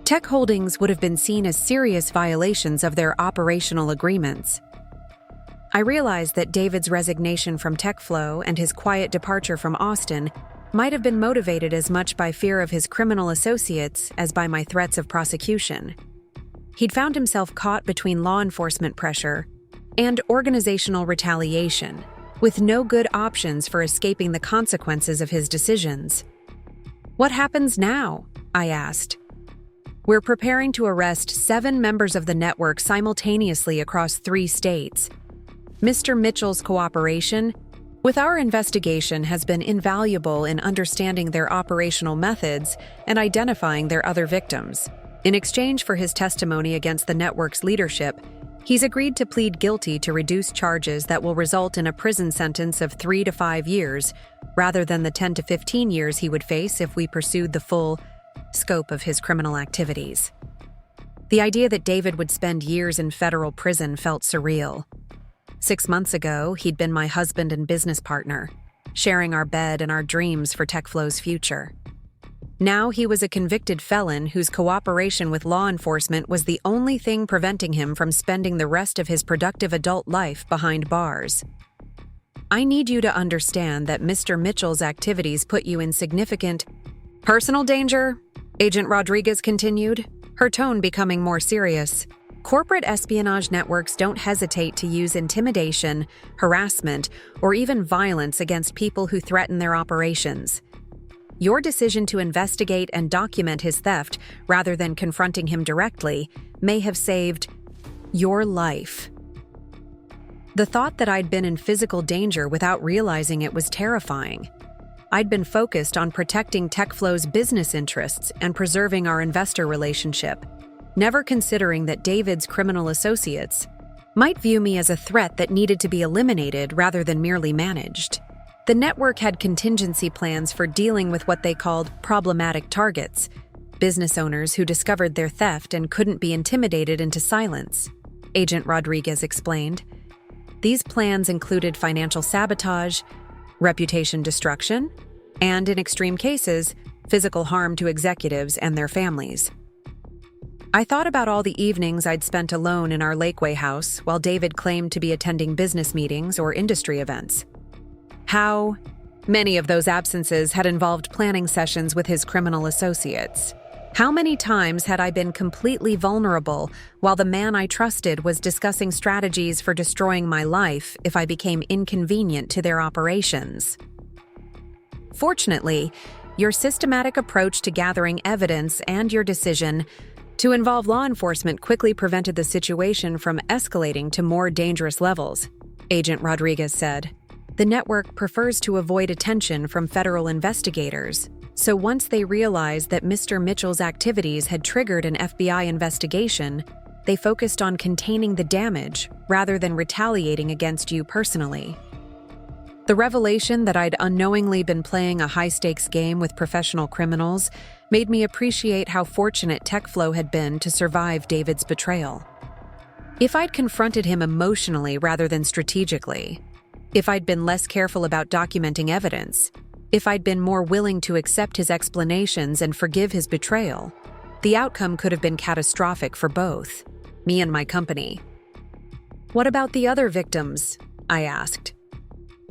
Tech Holdings would have been seen as serious violations of their operational agreements. I realized that David's resignation from TechFlow and his quiet departure from Austin might have been motivated as much by fear of his criminal associates as by my threats of prosecution. He'd found himself caught between law enforcement pressure and organizational retaliation, with no good options for escaping the consequences of his decisions. "What happens now?" I asked. "We're preparing to arrest 7 members of the network simultaneously across 3 states. Mr. Mitchell's cooperation with our investigation has been invaluable in understanding their operational methods and identifying their other victims. In exchange for his testimony against the network's leadership, he's agreed to plead guilty to reduced charges that will result in a prison sentence of 3 to 5 years, rather than the 10 to 15 years he would face if we pursued the full scope of his criminal activities." The idea that David would spend years in federal prison felt surreal. 6 months ago, he'd been my husband and business partner, sharing our bed and our dreams for TechFlow's future. Now he was a convicted felon whose cooperation with law enforcement was the only thing preventing him from spending the rest of his productive adult life behind bars. "I need you to understand that Mr. Mitchell's activities put you in significant personal danger," Agent Rodriguez continued, her tone becoming more serious. "Corporate espionage networks don't hesitate to use intimidation, harassment, or even violence against people who threaten their operations. Your decision to investigate and document his theft rather than confronting him directly may have saved your life." The thought that I'd been in physical danger without realizing it was terrifying. I'd been focused on protecting TechFlow's business interests and preserving our investor relationship, never considering that David's criminal associates might view me as a threat that needed to be eliminated rather than merely managed. The network had contingency plans for dealing with what they called problematic targets, business owners who discovered their theft and couldn't be intimidated into silence, Agent Rodriguez explained. These plans included financial sabotage, reputation destruction, and, in extreme cases, physical harm to executives and their families. I thought about all the evenings I'd spent alone in our Lakeway house while David claimed to be attending business meetings or industry events. How many of those absences had involved planning sessions with his criminal associates? How many times had I been completely vulnerable while the man I trusted was discussing strategies for destroying my life if I became inconvenient to their operations? Fortunately, your systematic approach to gathering evidence and your decision To involve law enforcement quickly prevented the situation from escalating to more dangerous levels, Agent Rodriguez said. The network prefers to avoid attention from federal investigators, so once they realized that Mr. Mitchell's activities had triggered an FBI investigation, they focused on containing the damage rather than retaliating against you personally. The revelation that I'd unknowingly been playing a high-stakes game with professional criminals made me appreciate how fortunate TechFlow had been to survive David's betrayal. If I'd confronted him emotionally rather than strategically, if I'd been less careful about documenting evidence, if I'd been more willing to accept his explanations and forgive his betrayal, the outcome could have been catastrophic for both, me and my company. What about the other victims? I asked.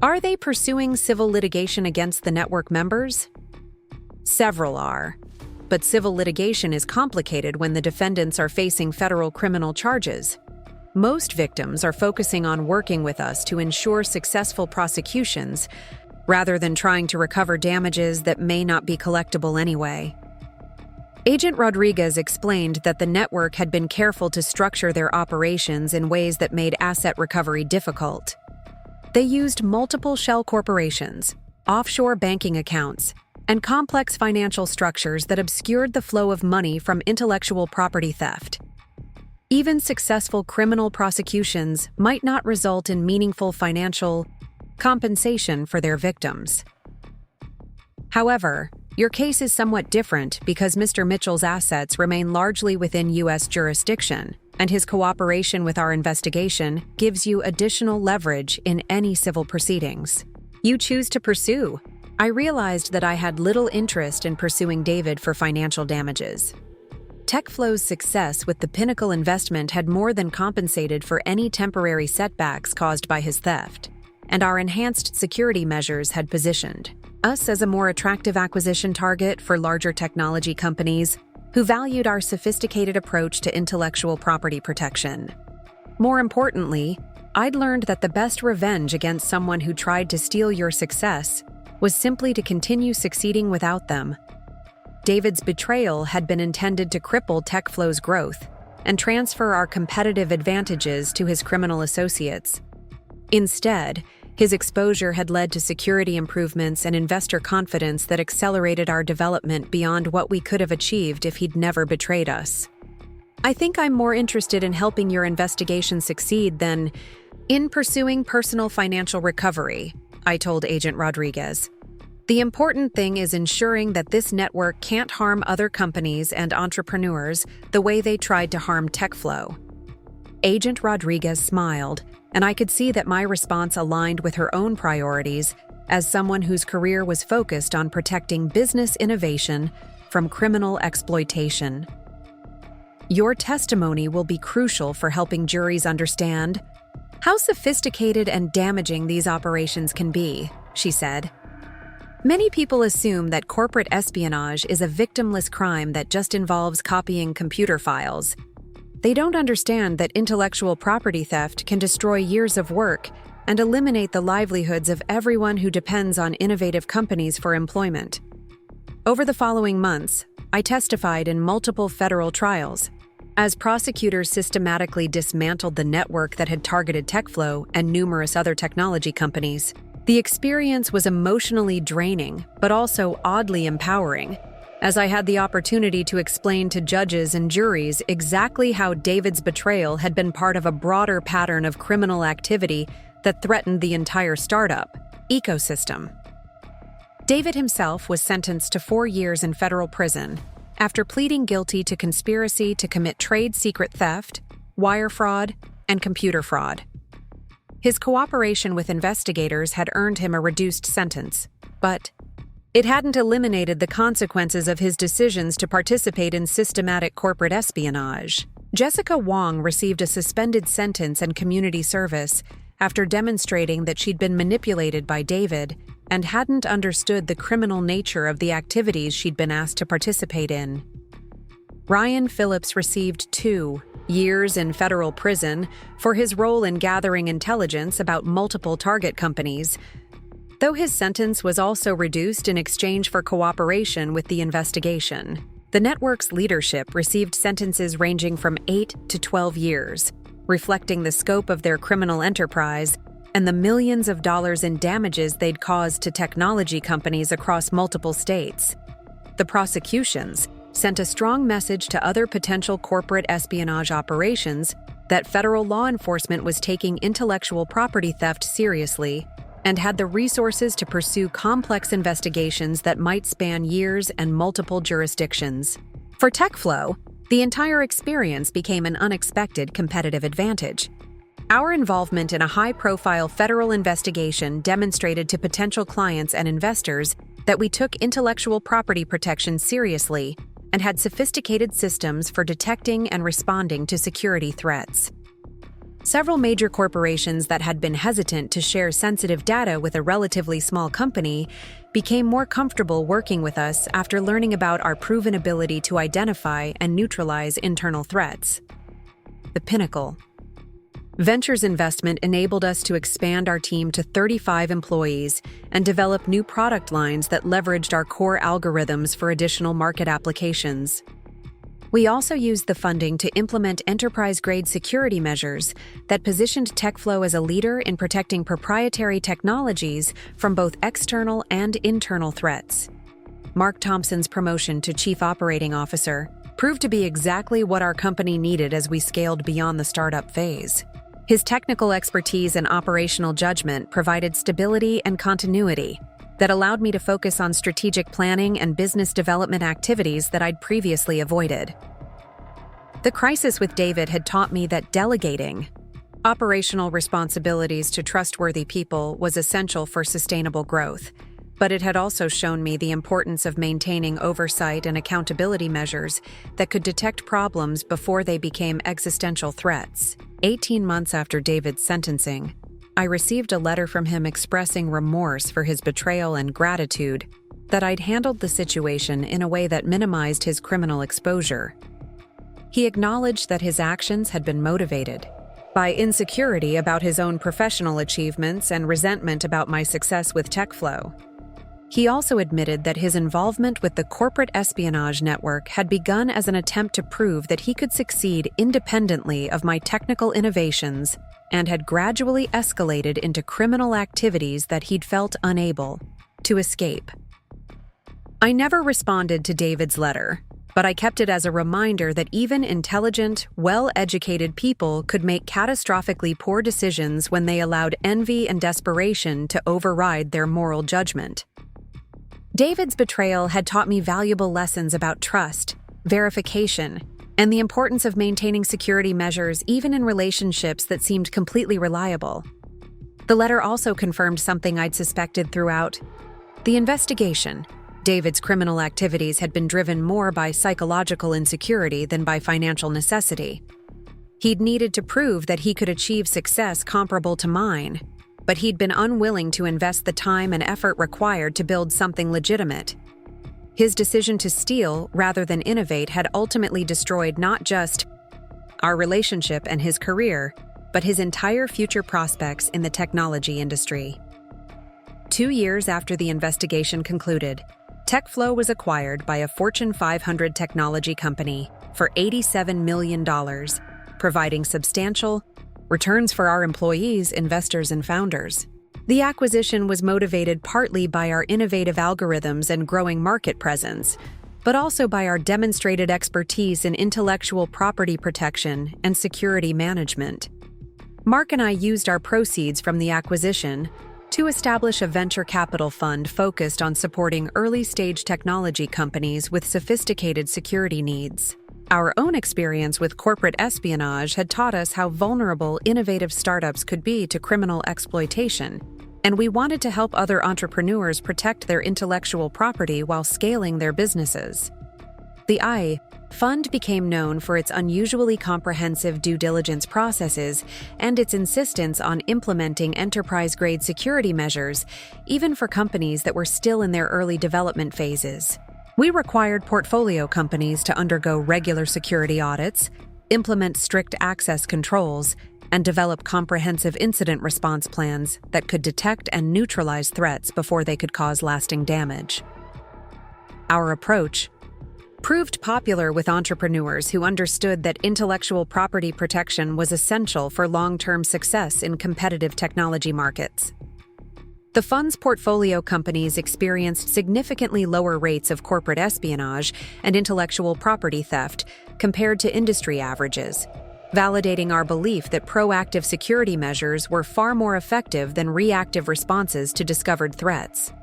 Are they pursuing civil litigation against the network members? Several are, but civil litigation is complicated when the defendants are facing federal criminal charges. Most victims are focusing on working with us to ensure successful prosecutions rather than trying to recover damages that may not be collectible anyway. Agent Rodriguez explained that the network had been careful to structure their operations in ways that made asset recovery difficult. They used multiple shell corporations, offshore banking accounts, and complex financial structures that obscured the flow of money from intellectual property theft. Even successful criminal prosecutions might not result in meaningful financial compensation for their victims. However, your case is somewhat different because Mr. Mitchell's assets remain largely within U.S. jurisdiction, and his cooperation with our investigation gives you additional leverage in any civil proceedings you choose to pursue. I realized that I had little interest in pursuing David for financial damages. TechFlow's success with the Pinnacle investment had more than compensated for any temporary setbacks caused by his theft, and our enhanced security measures had positioned us as a more attractive acquisition target for larger technology companies who valued our sophisticated approach to intellectual property protection. More importantly, I'd learned that the best revenge against someone who tried to steal your success was simply to continue succeeding without them. David's betrayal had been intended to cripple TechFlow's growth and transfer our competitive advantages to his criminal associates. Instead, his exposure had led to security improvements and investor confidence that accelerated our development beyond what we could have achieved if he'd never betrayed us. I think I'm more interested in helping your investigation succeed than in pursuing personal financial recovery, I told Agent Rodriguez. The important thing is ensuring that this network can't harm other companies and entrepreneurs the way they tried to harm TechFlow. Agent Rodriguez smiled, and I could see that my response aligned with her own priorities as someone whose career was focused on protecting business innovation from criminal exploitation. Your testimony will be crucial for helping juries understand how sophisticated and damaging these operations can be, she said. Many people assume that corporate espionage is a victimless crime that just involves copying computer files. They don't understand that intellectual property theft can destroy years of work and eliminate the livelihoods of everyone who depends on innovative companies for employment. Over the following months, I testified in multiple federal trials, as prosecutors systematically dismantled the network that had targeted TechFlow and numerous other technology companies. The experience was emotionally draining, but also oddly empowering, as I had the opportunity to explain to judges and juries exactly how David's betrayal had been part of a broader pattern of criminal activity that threatened the entire startup ecosystem. David himself was sentenced to 4 years in federal prison after pleading guilty to conspiracy to commit trade secret theft, wire fraud, and computer fraud. His cooperation with investigators had earned him a reduced sentence, but it hadn't eliminated the consequences of his decisions to participate in systematic corporate espionage. Jessica Wong received a suspended sentence and community service after demonstrating that she'd been manipulated by David and hadn't understood the criminal nature of the activities she'd been asked to participate in. Ryan Phillips received 2 years in federal prison for his role in gathering intelligence about multiple target companies, though his sentence was also reduced in exchange for cooperation with the investigation. The network's leadership received sentences ranging from 8 to 12 years, reflecting the scope of their criminal enterprise and the millions of dollars in damages they'd caused to technology companies across multiple states. The prosecutions sent a strong message to other potential corporate espionage operations that federal law enforcement was taking intellectual property theft seriously and had the resources to pursue complex investigations that might span years and multiple jurisdictions. For TechFlow, the entire experience became an unexpected competitive advantage. Our involvement in a high-profile federal investigation demonstrated to potential clients and investors that we took intellectual property protection seriously and had sophisticated systems for detecting and responding to security threats. Several major corporations that had been hesitant to share sensitive data with a relatively small company became more comfortable working with us after learning about our proven ability to identify and neutralize internal threats. The pinnacle. Ventures investment enabled us to expand our team to 35 employees and develop new product lines that leveraged our core algorithms for additional market applications. We also used the funding to implement enterprise-grade security measures that positioned TechFlow as a leader in protecting proprietary technologies from both external and internal threats. Mark Thompson's promotion to Chief Operating Officer proved to be exactly what our company needed as we scaled beyond the startup phase. His technical expertise and operational judgment provided stability and continuity that allowed me to focus on strategic planning and business development activities that I'd previously avoided. The crisis with David had taught me that delegating operational responsibilities to trustworthy people was essential for sustainable growth, but it had also shown me the importance of maintaining oversight and accountability measures that could detect problems before they became existential threats. 18 months after David's sentencing, I received a letter from him expressing remorse for his betrayal and gratitude that I'd handled the situation in a way that minimized his criminal exposure. He acknowledged that his actions had been motivated by insecurity about his own professional achievements and resentment about my success with TechFlow. He also admitted that his involvement with the corporate espionage network had begun as an attempt to prove that he could succeed independently of my technical innovations and had gradually escalated into criminal activities that he'd felt unable to escape. I never responded to David's letter, but I kept it as a reminder that even intelligent, well-educated people could make catastrophically poor decisions when they allowed envy and desperation to override their moral judgment. David's betrayal had taught me valuable lessons about trust, verification, and the importance of maintaining security measures even in relationships that seemed completely reliable. The letter also confirmed something I'd suspected throughout the investigation. David's criminal activities had been driven more by psychological insecurity than by financial necessity. He'd needed to prove that he could achieve success comparable to mine, but he'd been unwilling to invest the time and effort required to build something legitimate. His decision to steal rather than innovate had ultimately destroyed not just our relationship and his career, but his entire future prospects in the technology industry. 2 years after the investigation concluded, TechFlow was acquired by a Fortune 500 technology company for $87 million, providing substantial returns for our employees, investors, and founders. The acquisition was motivated partly by our innovative algorithms and growing market presence, but also by our demonstrated expertise in intellectual property protection and security management. Mark and I used our proceeds from the acquisition to establish a venture capital fund focused on supporting early-stage technology companies with sophisticated security needs. Our own experience with corporate espionage had taught us how vulnerable innovative startups could be to criminal exploitation, and we wanted to help other entrepreneurs protect their intellectual property while scaling their businesses. The fund became known for its unusually comprehensive due diligence processes and its insistence on implementing enterprise-grade security measures, even for companies that were still in their early development phases. We required portfolio companies to undergo regular security audits, implement strict access controls, and develop comprehensive incident response plans that could detect and neutralize threats before they could cause lasting damage. Our approach proved popular with entrepreneurs who understood that intellectual property protection was essential for long-term success in competitive technology markets. The fund's portfolio companies experienced significantly lower rates of corporate espionage and intellectual property theft compared to industry averages, validating our belief that proactive security measures were far more effective than reactive responses to discovered threats.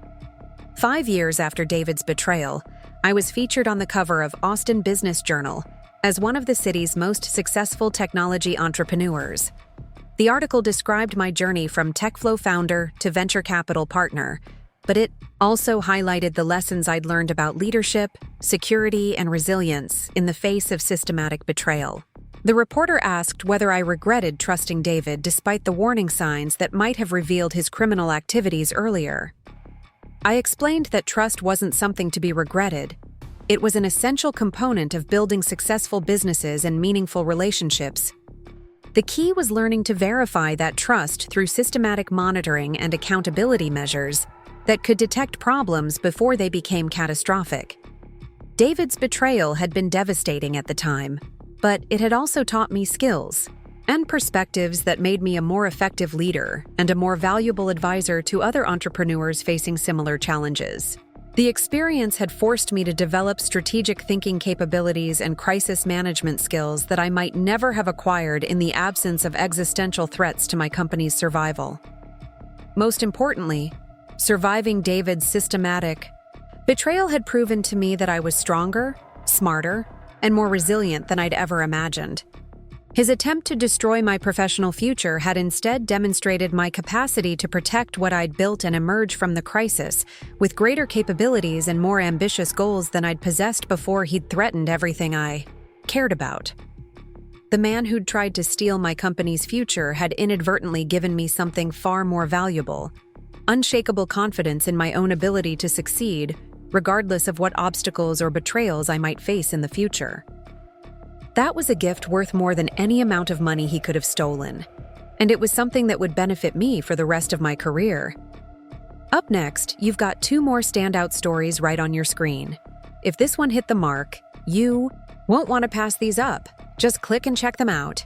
5 years after David's betrayal, I was featured on the cover of Austin Business Journal as one of the city's most successful technology entrepreneurs. The article described my journey from TechFlow founder to venture capital partner, but it also highlighted the lessons I'd learned about leadership, security, and resilience in the face of systematic betrayal. The reporter asked whether I regretted trusting David despite the warning signs that might have revealed his criminal activities earlier. I explained that trust wasn't something to be regretted. It was an essential component of building successful businesses and meaningful relationships. The key was learning to verify that trust through systematic monitoring and accountability measures that could detect problems before they became catastrophic. David's betrayal had been devastating at the time, but it had also taught me skills and perspectives that made me a more effective leader and a more valuable advisor to other entrepreneurs facing similar challenges. The experience had forced me to develop strategic thinking capabilities and crisis management skills that I might never have acquired in the absence of existential threats to my company's survival. Most importantly, surviving David's systematic betrayal had proven to me that I was stronger, smarter, and more resilient than I'd ever imagined. His attempt to destroy my professional future had instead demonstrated my capacity to protect what I'd built and emerge from the crisis with greater capabilities and more ambitious goals than I'd possessed before he'd threatened everything I cared about. The man who'd tried to steal my company's future had inadvertently given me something far more valuable: unshakable confidence in my own ability to succeed, regardless of what obstacles or betrayals I might face in the future. That was a gift worth more than any amount of money he could have stolen, and it was something that would benefit me for the rest of my career. Up next, you've got 2 more standout stories right on your screen. If this one hit the mark, you won't want to pass these up. Just click and check them out.